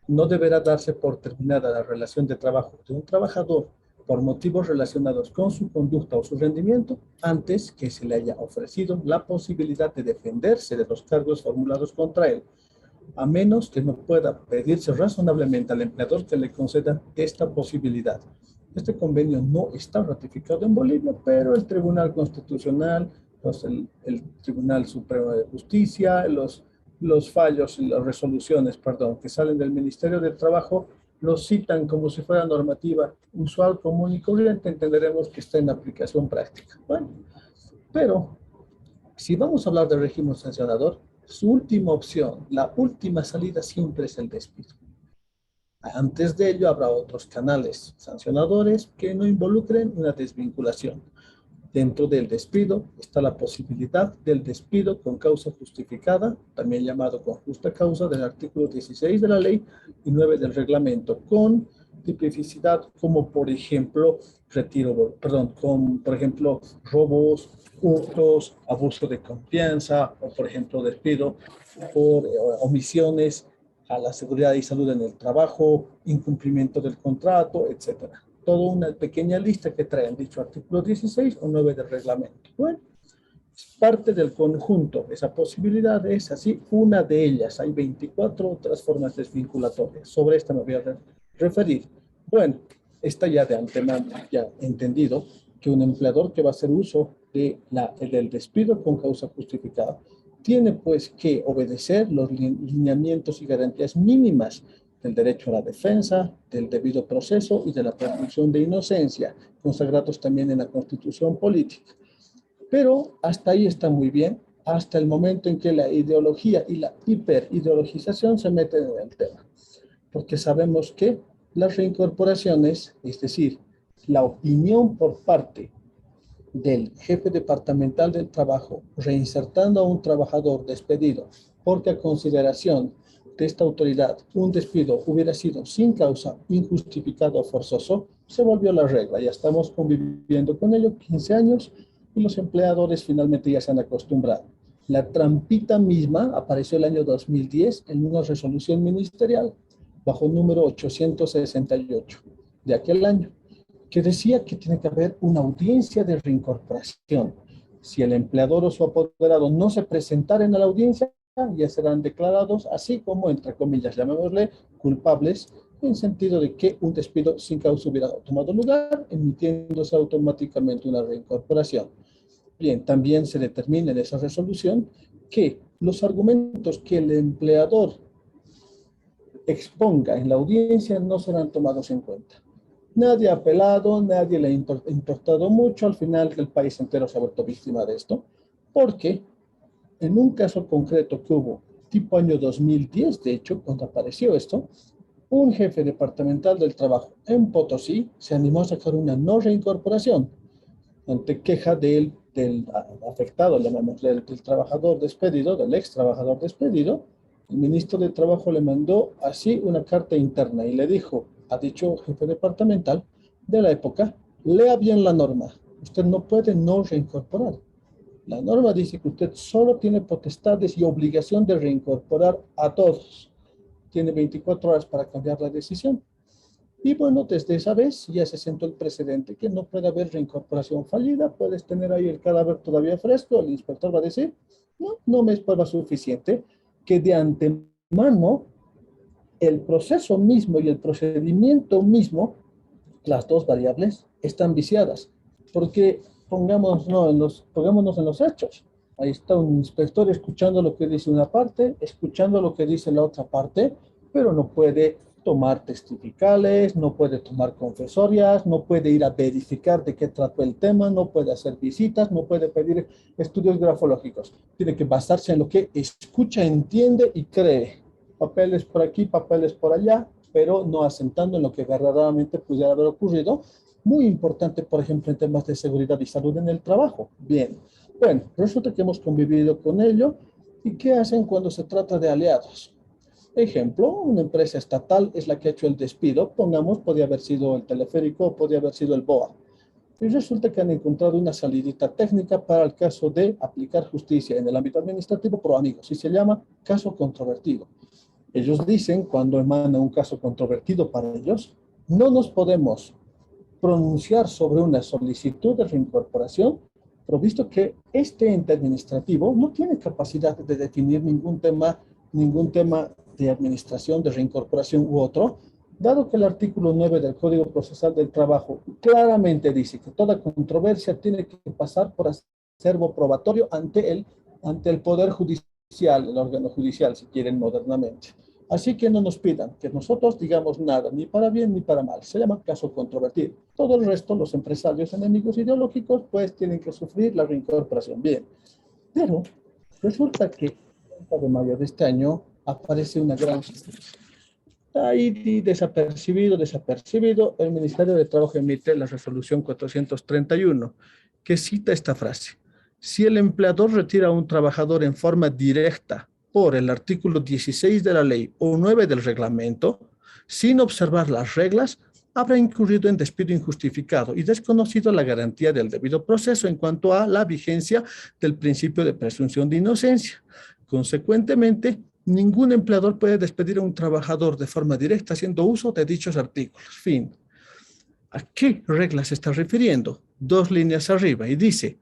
no deberá darse por terminada la relación de trabajo de un trabajador por motivos relacionados con su conducta o su rendimiento antes que se le haya ofrecido la posibilidad de defenderse de los cargos formulados contra él, a menos que no pueda pedirse razonablemente al empleador que le conceda esta posibilidad. Este convenio no está ratificado en Bolivia, pero el Tribunal Constitucional, el Tribunal Supremo de Justicia, los fallos y las resoluciones, perdón, que salen del Ministerio del Trabajo, los citan como si fuera normativa usual, común y corriente, entenderemos que está en aplicación práctica. Bueno, pero si vamos a hablar de régimen sancionador, su última opción, la última salida siempre es el despido. Antes de ello habrá otros canales sancionadores que no involucren una desvinculación. Dentro del despido está la posibilidad del despido con causa justificada, también llamado con justa causa del artículo 16 de la ley y 9 del reglamento, con tipicidad como por ejemplo por ejemplo robos, hurtos, abuso de confianza o por ejemplo despido por omisiones a la seguridad y salud en el trabajo, incumplimiento del contrato, etcétera. Toda una pequeña lista que traen dicho artículo 16 o 9 del reglamento. Bueno, es parte del conjunto. Esa posibilidad es así una de ellas. Hay 24 otras formas desvinculatorias. Sobre esta me voy a referir. Bueno, está ya de antemano, ya entendido que un empleador que va a hacer uso del despido con causa justificada tiene pues que obedecer los lineamientos y garantías mínimas del derecho a la defensa, del debido proceso y de la presunción de inocencia, consagrados también en la Constitución política. Pero hasta ahí está muy bien, hasta el momento en que la ideología y la hiperideologización se meten en el tema. Porque sabemos que las reincorporaciones, es decir, la opinión por parte del jefe departamental del trabajo reinsertando a un trabajador despedido porque a consideración de esta autoridad un despido hubiera sido sin causa, injustificado o forzoso, se volvió la regla. Ya estamos conviviendo con ello 15 años y los empleadores finalmente ya se han acostumbrado. La trampita misma apareció el año 2010 en una resolución ministerial bajo número 868 de aquel año, que decía que tiene que haber una audiencia de reincorporación. Si el empleador o su apoderado no se presentaren a la audiencia, ya serán declarados así como, entre comillas, llamémosle, culpables, en sentido de que un despido sin causa hubiera tomado lugar, emitiéndose automáticamente una reincorporación. Bien, también se determina en esa resolución que los argumentos que el empleador exponga en la audiencia no serán tomados en cuenta. Nadie ha apelado, nadie le ha importado mucho, al final el país entero se ha vuelto víctima de esto, porque en un caso concreto que hubo, tipo año 2010, de hecho, cuando apareció esto, un jefe departamental del trabajo en Potosí se animó a sacar una no reincorporación ante queja del afectado, llamémosle, del trabajador despedido, del ex trabajador despedido. El ministro de Trabajo le mandó así una carta interna y le dijo a dicho jefe departamental de la época: lea bien la norma, usted no puede no reincorporar. La norma dice que usted solo tiene potestades y obligación de reincorporar a todos. Tiene 24 horas para cambiar la decisión. Y bueno, desde esa vez ya se sentó el precedente que no puede haber reincorporación fallida. Puedes tener ahí el cadáver todavía fresco, el inspector va a decir, no me es prueba suficiente, que de antemano el proceso mismo y el procedimiento mismo, las dos variables, están viciadas. Porque pongámonos en los hechos. Ahí está un inspector escuchando lo que dice una parte, escuchando lo que dice la otra parte, pero no puede tomar testificales, no puede tomar confesorias, no puede ir a verificar de qué trató el tema, no puede hacer visitas, no puede pedir estudios grafológicos. Tiene que basarse en lo que escucha, entiende y cree. Papeles por aquí, papeles por allá, pero no asentando en lo que verdaderamente pudiera haber ocurrido. Muy importante, por ejemplo, en temas de seguridad y salud en el trabajo. Bien, bueno, resulta que hemos convivido con ello. ¿Y qué hacen cuando se trata de aliados? Ejemplo, una empresa estatal es la que ha hecho el despido, pongamos, podría haber sido el teleférico, podría haber sido el BOA. Y resulta que han encontrado una salidita técnica para el caso de aplicar justicia en el ámbito administrativo pro amigos, y se llama caso controvertido. Ellos dicen, cuando emana un caso controvertido para ellos, no nos podemos pronunciar sobre una solicitud de reincorporación, provisto que este ente administrativo no tiene capacidad de definir ningún tema de administración, de reincorporación u otro, dado que el artículo 9 del Código Procesal del Trabajo claramente dice que toda controversia tiene que pasar por acervo probatorio ante el Poder Judicial, el órgano judicial, si quieren modernamente. Así que no nos pidan que nosotros digamos nada, ni para bien ni para mal. Se llama caso controvertido. Todo el resto, los empresarios enemigos ideológicos, pues tienen que sufrir la reincorporación. Bien, pero resulta que el 30 de mayo de este año aparece una gran... Ahí desapercibido, el Ministerio de Trabajo emite la resolución 431, que cita esta frase. Si el empleador retira a un trabajador en forma directa por el artículo 16 de la ley o 9 del reglamento, sin observar las reglas, habrá incurrido en despido injustificado y desconocido la garantía del debido proceso en cuanto a la vigencia del principio de presunción de inocencia. Consecuentemente, ningún empleador puede despedir a un trabajador de forma directa haciendo uso de dichos artículos. Fin. ¿A qué reglas se está refiriendo? 2 líneas arriba y dice,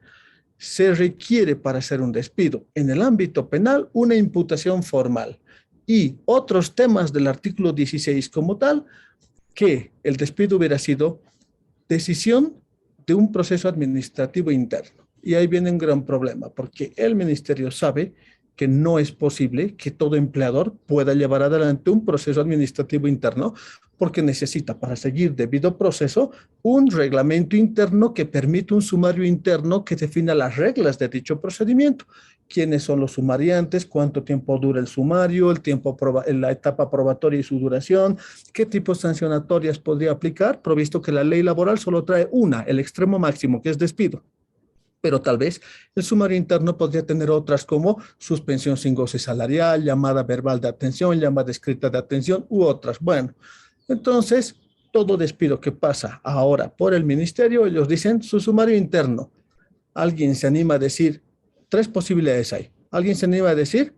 se requiere para hacer un despido en el ámbito penal una imputación formal y otros temas del artículo 16 como tal, que el despido hubiera sido decisión de un proceso administrativo interno. Y ahí viene un gran problema, porque el ministerio sabe que no es posible que todo empleador pueda llevar adelante un proceso administrativo interno, porque necesita para seguir debido proceso un reglamento interno que permita un sumario interno que defina las reglas de dicho procedimiento. ¿Quiénes son los sumariantes? ¿Cuánto tiempo dura el sumario? La etapa probatoria y su duración. ¿Qué tipos sancionatorias podría aplicar? Provisto que la ley laboral solo trae una, el extremo máximo, que es despido. Pero tal vez el sumario interno podría tener otras como suspensión sin goce salarial, llamada verbal de atención, llamada escrita de atención u otras. Bueno, entonces todo despido que pasa ahora por el ministerio, ellos dicen su sumario interno. ¿Alguien se anima a decir? 3 posibilidades hay. ¿Alguien se anima a decir?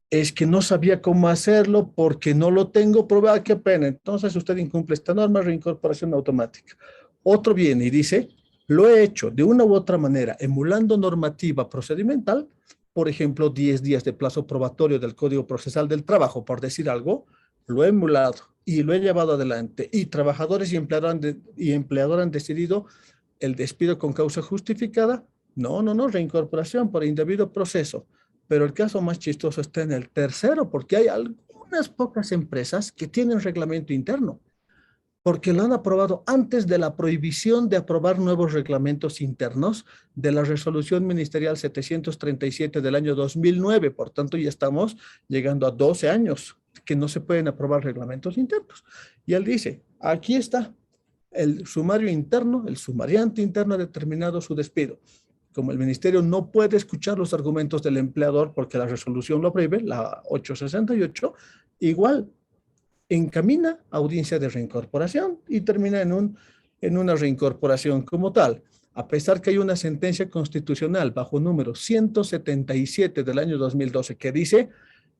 Es que no sabía cómo hacerlo porque no lo tengo probado, qué pena. Entonces usted incumple esta norma, reincorporación automática. Otro viene y dice, lo he hecho de una u otra manera, emulando normativa procedimental, por ejemplo, 10 días de plazo probatorio del Código Procesal del Trabajo, por decir algo, lo he emulado y lo he llevado adelante, y trabajadores y empleador han decidido el despido con causa justificada. No, reincorporación por indebido proceso. Pero el caso más chistoso está en el tercero, porque hay algunas pocas empresas que tienen reglamento interno, porque lo han aprobado antes de la prohibición de aprobar nuevos reglamentos internos de la resolución ministerial 737 del año 2009. Por tanto, ya estamos llegando a 12 años que no se pueden aprobar reglamentos internos. Y él dice, aquí está el sumario interno, el sumariante interno ha determinado su despido. Como el ministerio no puede escuchar los argumentos del empleador porque la resolución lo prohíbe, la 868, igual encamina a audiencia de reincorporación y termina en una reincorporación como tal. A pesar que hay una sentencia constitucional bajo número 177 del año 2012 que dice,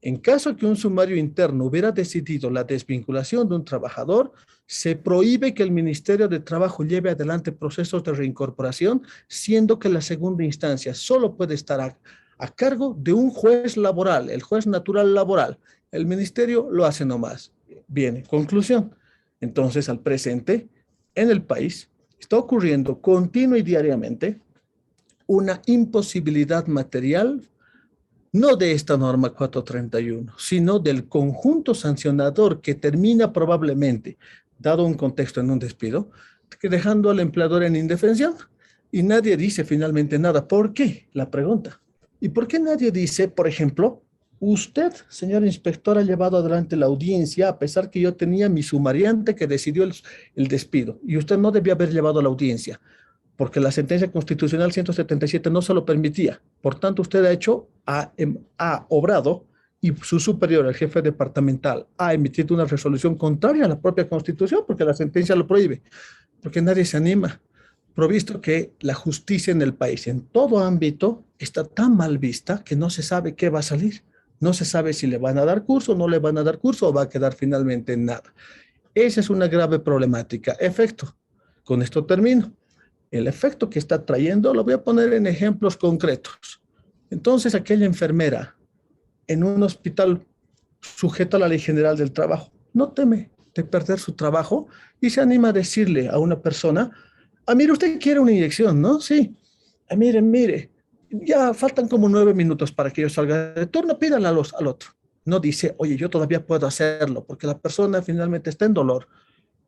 en caso que un sumario interno hubiera decidido la desvinculación de un trabajador, se prohíbe que el Ministerio de Trabajo lleve adelante procesos de reincorporación, siendo que la segunda instancia solo puede estar a cargo de un juez laboral, el juez natural laboral. El ministerio lo hace nomás. Viene, conclusión. Entonces, al presente, en el país, está ocurriendo continua y diariamente una imposibilidad material, no de esta norma 431, sino del conjunto sancionador que termina probablemente, dado un contexto en un despido, dejando al empleador en indefensión. Y nadie dice finalmente nada. ¿Por qué? La pregunta. ¿Y por qué nadie dice, por ejemplo, usted, señor inspector, ha llevado adelante la audiencia a pesar que yo tenía mi sumariante que decidió el despido y usted no debía haber llevado la audiencia porque la sentencia constitucional 177 no se lo permitía? Por tanto, usted ha obrado y su superior, el jefe departamental, ha emitido una resolución contraria a la propia Constitución porque la sentencia lo prohíbe, porque nadie se anima, provisto que la justicia en el país, en todo ámbito, está tan mal vista que no se sabe qué va a salir. No se sabe si le van a dar curso, no le van a dar curso o va a quedar finalmente en nada. Esa es una grave problemática. Efecto, con esto termino. El efecto que está trayendo lo voy a poner en ejemplos concretos. Entonces, aquella enfermera en un hospital sujeto a la Ley General del Trabajo no teme de perder su trabajo y se anima a decirle a una persona, mire, usted quiere una inyección, ¿no? Sí. Mire, ya faltan como 9 minutos para que yo salga de turno, pídanla al otro. No dice, oye, yo todavía puedo hacerlo, porque la persona finalmente está en dolor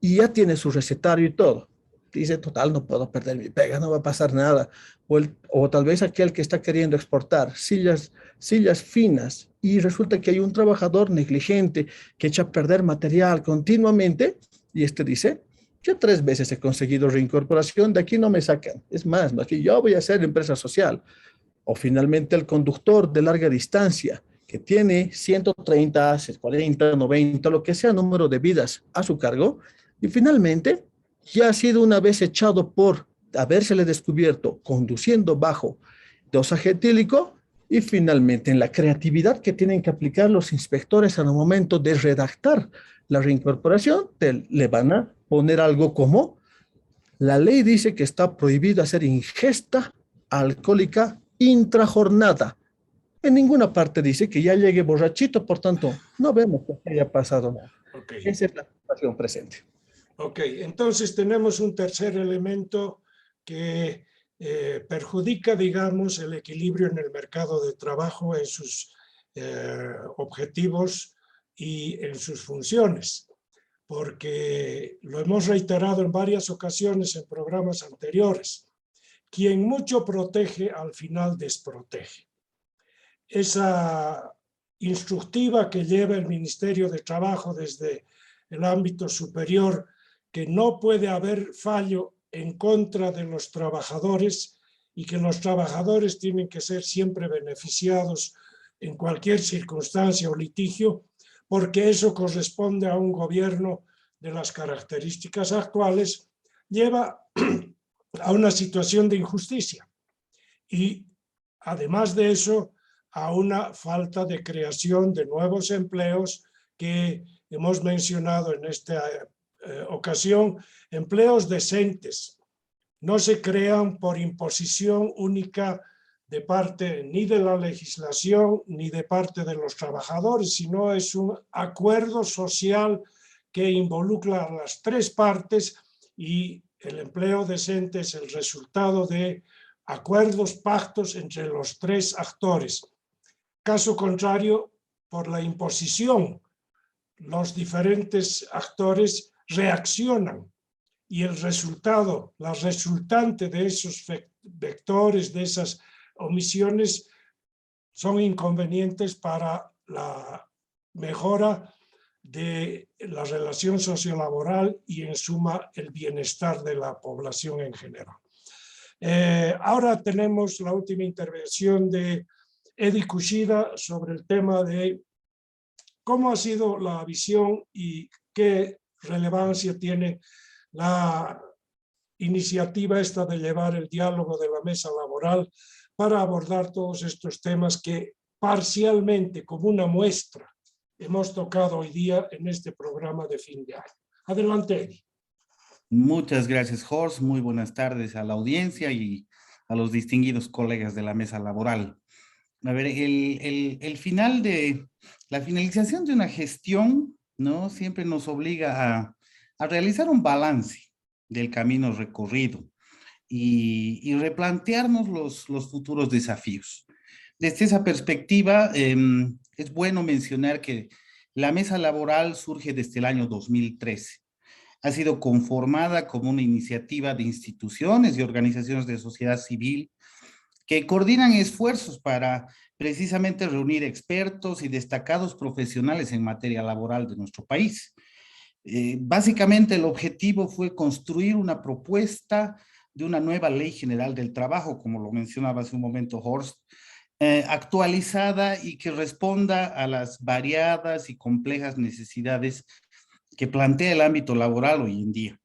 y ya tiene su recetario y todo. Dice, total, no puedo perder mi pega, no va a pasar nada. O tal vez aquel que está queriendo exportar sillas finas y resulta que hay un trabajador negligente que echa a perder material continuamente y este dice, yo 3 veces he conseguido reincorporación, de aquí no me sacan. Es más, aquí yo voy a hacer empresa social. O finalmente el conductor de larga distancia que tiene 130, 40, 90, lo que sea número de vidas a su cargo y finalmente ya ha sido una vez echado por habérsele descubierto conduciendo bajo dosaje etílico y finalmente en la creatividad que tienen que aplicar los inspectores al momento de redactar la reincorporación, le van a poner algo como la ley dice que está prohibido hacer ingesta alcohólica intrajornada. En ninguna parte dice que ya llegue borrachito, por tanto, no vemos que haya pasado nada. Okay. Esa es la situación presente. Ok, entonces tenemos un tercer elemento que perjudica, digamos, el equilibrio en el mercado de trabajo, en sus objetivos y en sus funciones, porque lo hemos reiterado en varias ocasiones en programas anteriores. Quien mucho protege, al final desprotege. Esa instructiva que lleva el Ministerio de Trabajo desde el ámbito superior, que no puede haber fallo en contra de los trabajadores y que los trabajadores tienen que ser siempre beneficiados en cualquier circunstancia o litigio, porque eso corresponde a un gobierno de las características actuales, lleva a una situación de injusticia. Y además de eso, a una falta de creación de nuevos empleos que hemos mencionado en esta ocasión, empleos decentes. No se crean por imposición única de parte ni de la legislación ni de parte de los trabajadores, sino es un acuerdo social que involucra a las 3 partes y el empleo decente es el resultado de acuerdos, pactos entre los 3 actores. Caso contrario, por la imposición, los diferentes actores reaccionan y el resultado, la resultante de esos vectores, de esas omisiones, son inconvenientes para la mejora de la relación sociolaboral y en suma el bienestar de la población en general. Ahora tenemos la última intervención de Edi Kushida sobre el tema de cómo ha sido la visión y qué relevancia tiene la iniciativa esta de llevar el diálogo de la mesa laboral para abordar todos estos temas que parcialmente, como una muestra, hemos tocado hoy día en este programa de fin de año. Adelante, Edi. Muchas gracias, Horst. Muy buenas tardes a la audiencia y a los distinguidos colegas de la mesa laboral. A ver, la finalización de una gestión, ¿no? Siempre nos obliga a realizar un balance del camino recorrido y replantearnos los futuros desafíos. Desde esa perspectiva, es bueno mencionar que la mesa laboral surge desde el año 2013. Ha sido conformada como una iniciativa de instituciones y organizaciones de sociedad civil que coordinan esfuerzos para precisamente reunir expertos y destacados profesionales en materia laboral de nuestro país. Básicamente el objetivo fue construir una propuesta de una nueva Ley General del Trabajo, como lo mencionaba hace un momento Horst, actualizada y que responda a las variadas y complejas necesidades que plantea el ámbito laboral hoy en día.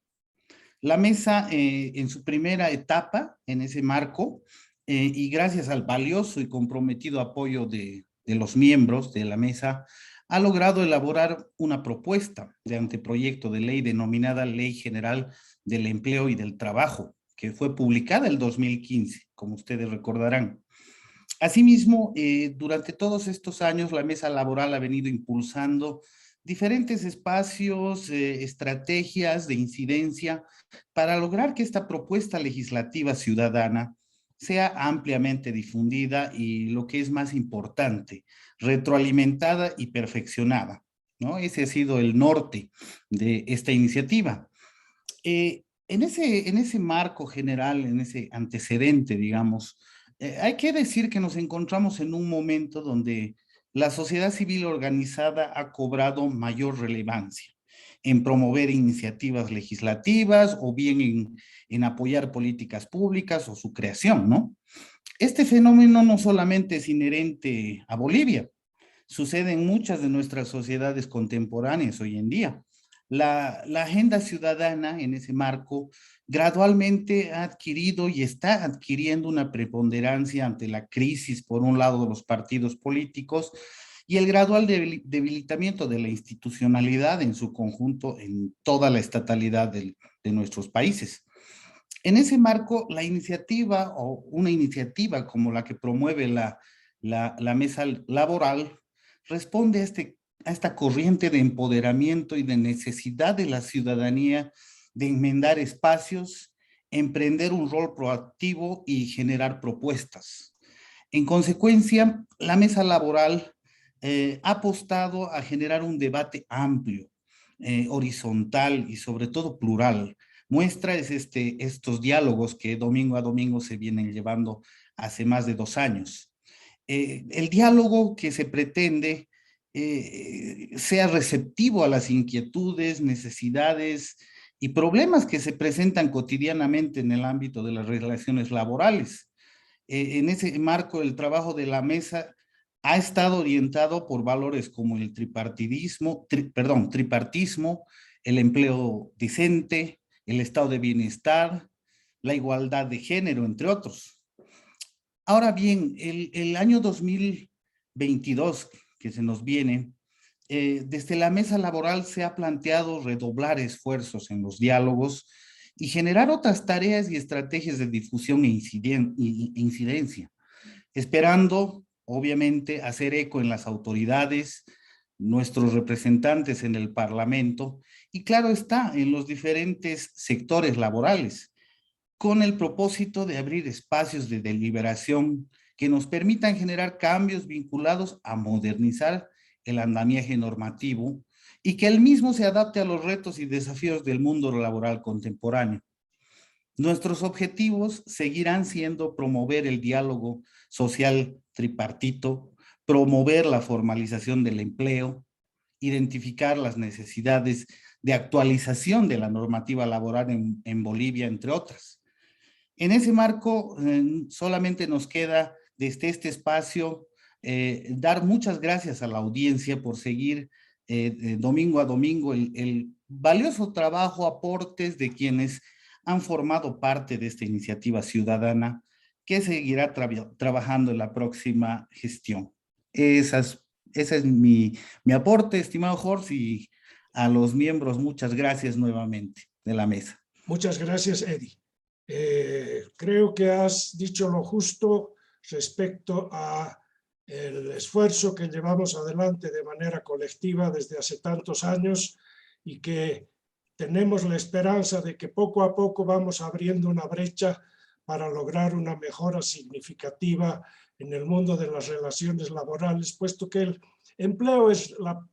La mesa, en su primera etapa, en ese marco, y gracias al valioso y comprometido apoyo de de los miembros de la mesa ha logrado elaborar una propuesta de anteproyecto de ley denominada Ley General del Empleo y del Trabajo, que fue publicada en 2015, como ustedes recordarán. Asimismo, durante todos estos años, la mesa laboral ha venido impulsando diferentes espacios, estrategias de incidencia para lograr que esta propuesta legislativa ciudadana sea ampliamente difundida y, lo que es más importante, retroalimentada y perfeccionada, ¿no? Ese ha sido el norte de esta iniciativa. En ese marco general, en ese antecedente, digamos, hay que decir que nos encontramos en un momento donde la sociedad civil organizada ha cobrado mayor relevancia en promover iniciativas legislativas o bien en apoyar políticas públicas o su creación, ¿no? Este fenómeno no solamente es inherente a Bolivia, sucede en muchas de nuestras sociedades contemporáneas hoy en día. La agenda ciudadana en ese marco gradualmente ha adquirido y está adquiriendo una preponderancia ante la crisis, por un lado, de los partidos políticos y el gradual debilitamiento de la institucionalidad en su conjunto en toda la estatalidad de nuestros países. En ese marco, la iniciativa o una iniciativa como la que promueve la mesa laboral responde a esta corriente de empoderamiento y de necesidad de la ciudadanía de enmendar espacios, emprender un rol proactivo y generar propuestas. En consecuencia, la mesa laboral ha apostado a generar un debate amplio, horizontal y sobre todo plural. Muestra es estos diálogos que domingo a domingo se vienen llevando hace más de 2 años. El diálogo que se pretende sea receptivo a las inquietudes, necesidades y problemas que se presentan cotidianamente en el ámbito de las relaciones laborales. En ese marco, el trabajo de la mesa ha estado orientado por valores como el tripartismo, el empleo decente, el estado de bienestar, la igualdad de género, entre otros. Ahora bien, el año 2022 que se nos viene, desde la mesa laboral se ha planteado redoblar esfuerzos en los diálogos y generar otras tareas y estrategias de difusión e incidencia, esperando, obviamente, hacer eco en las autoridades, nuestros representantes en el Parlamento y, claro está, en los diferentes sectores laborales, con el propósito de abrir espacios de deliberación que nos permitan generar cambios vinculados a modernizar el andamiaje normativo y que el mismo se adapte a los retos y desafíos del mundo laboral contemporáneo. Nuestros objetivos seguirán siendo promover el diálogo social tripartito, promover la formalización del empleo, identificar las necesidades de actualización de la normativa laboral en Bolivia, entre otras. En ese marco, solamente nos queda desde este espacio dar muchas gracias a la audiencia por seguir domingo a domingo el valioso trabajo, aportes de quienes han formado parte de esta iniciativa ciudadana que seguirá trabajando en la próxima gestión. Ese es mi aporte, estimado Jorge, y a los miembros muchas gracias nuevamente de la mesa. Muchas gracias, Eddie. Creo que has dicho lo justo respecto a el esfuerzo que llevamos adelante de manera colectiva desde hace tantos años y que tenemos la esperanza de que poco a poco vamos abriendo una brecha para lograr una mejora significativa en el mundo de las relaciones laborales, puesto que el empleo es la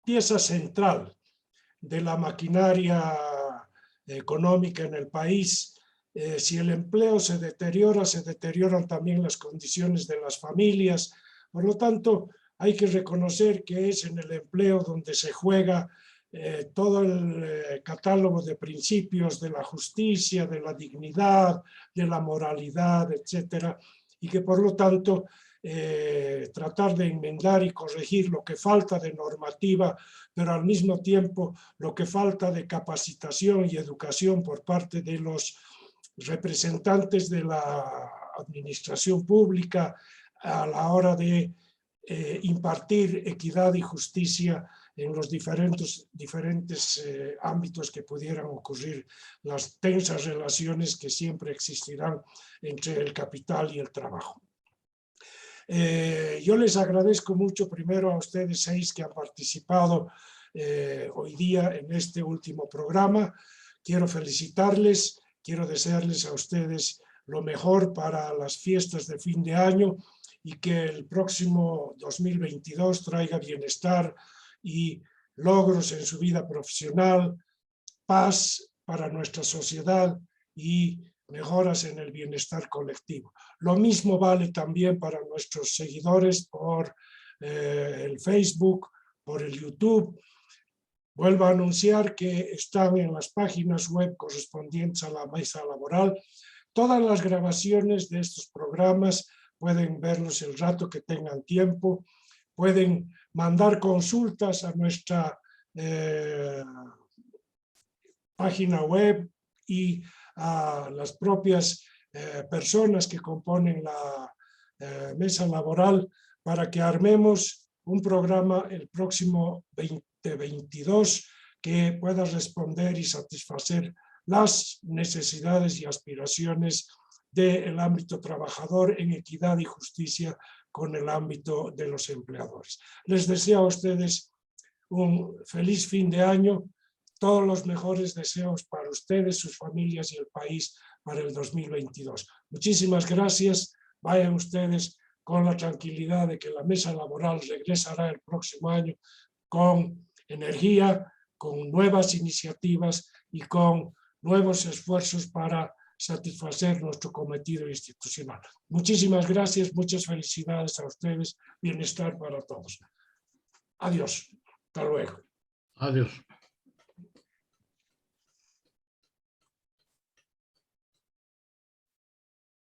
pieza central de la maquinaria económica en el país. Si el empleo se deterioran también las condiciones de las familias. Por lo tanto, hay que reconocer que es en el empleo donde se juega todo el catálogo de principios de la justicia, de la dignidad, de la moralidad, etcétera, y que por lo tanto tratar de enmendar y corregir lo que falta de normativa, pero al mismo tiempo lo que falta de capacitación y educación por parte de los representantes de la administración pública a la hora de impartir equidad y justicia en los diferentes ámbitos que pudieran ocurrir, las tensas relaciones que siempre existirán entre el capital y el trabajo. Yo les agradezco mucho primero a ustedes 6 que han participado hoy día en este último programa. Quiero felicitarles, quiero desearles a ustedes lo mejor para las fiestas de fin de año y que el próximo 2022 traiga bienestar y logros en su vida profesional, paz para nuestra sociedad y mejoras en el bienestar colectivo. Lo mismo vale también para nuestros seguidores por el Facebook, por el YouTube. Vuelvo a anunciar que están en las páginas web correspondientes a la mesa laboral. Todas las grabaciones de estos programas pueden verlos el rato que tengan tiempo. Pueden mandar consultas a nuestra página web y a las propias personas que componen la mesa laboral para que armemos un programa el próximo 2022 que pueda responder y satisfacer las necesidades y aspiraciones del ámbito trabajador en equidad y justicia con el ámbito de los empleadores. Les deseo a ustedes un feliz fin de año, todos los mejores deseos para ustedes, sus familias y el país para el 2022. Muchísimas gracias, vayan ustedes con la tranquilidad de que la mesa laboral regresará el próximo año con energía, con nuevas iniciativas y con nuevos esfuerzos para satisfacer nuestro cometido institucional. Muchísimas gracias, muchas felicidades a ustedes, bienestar para todos. Adiós, hasta luego. Adiós.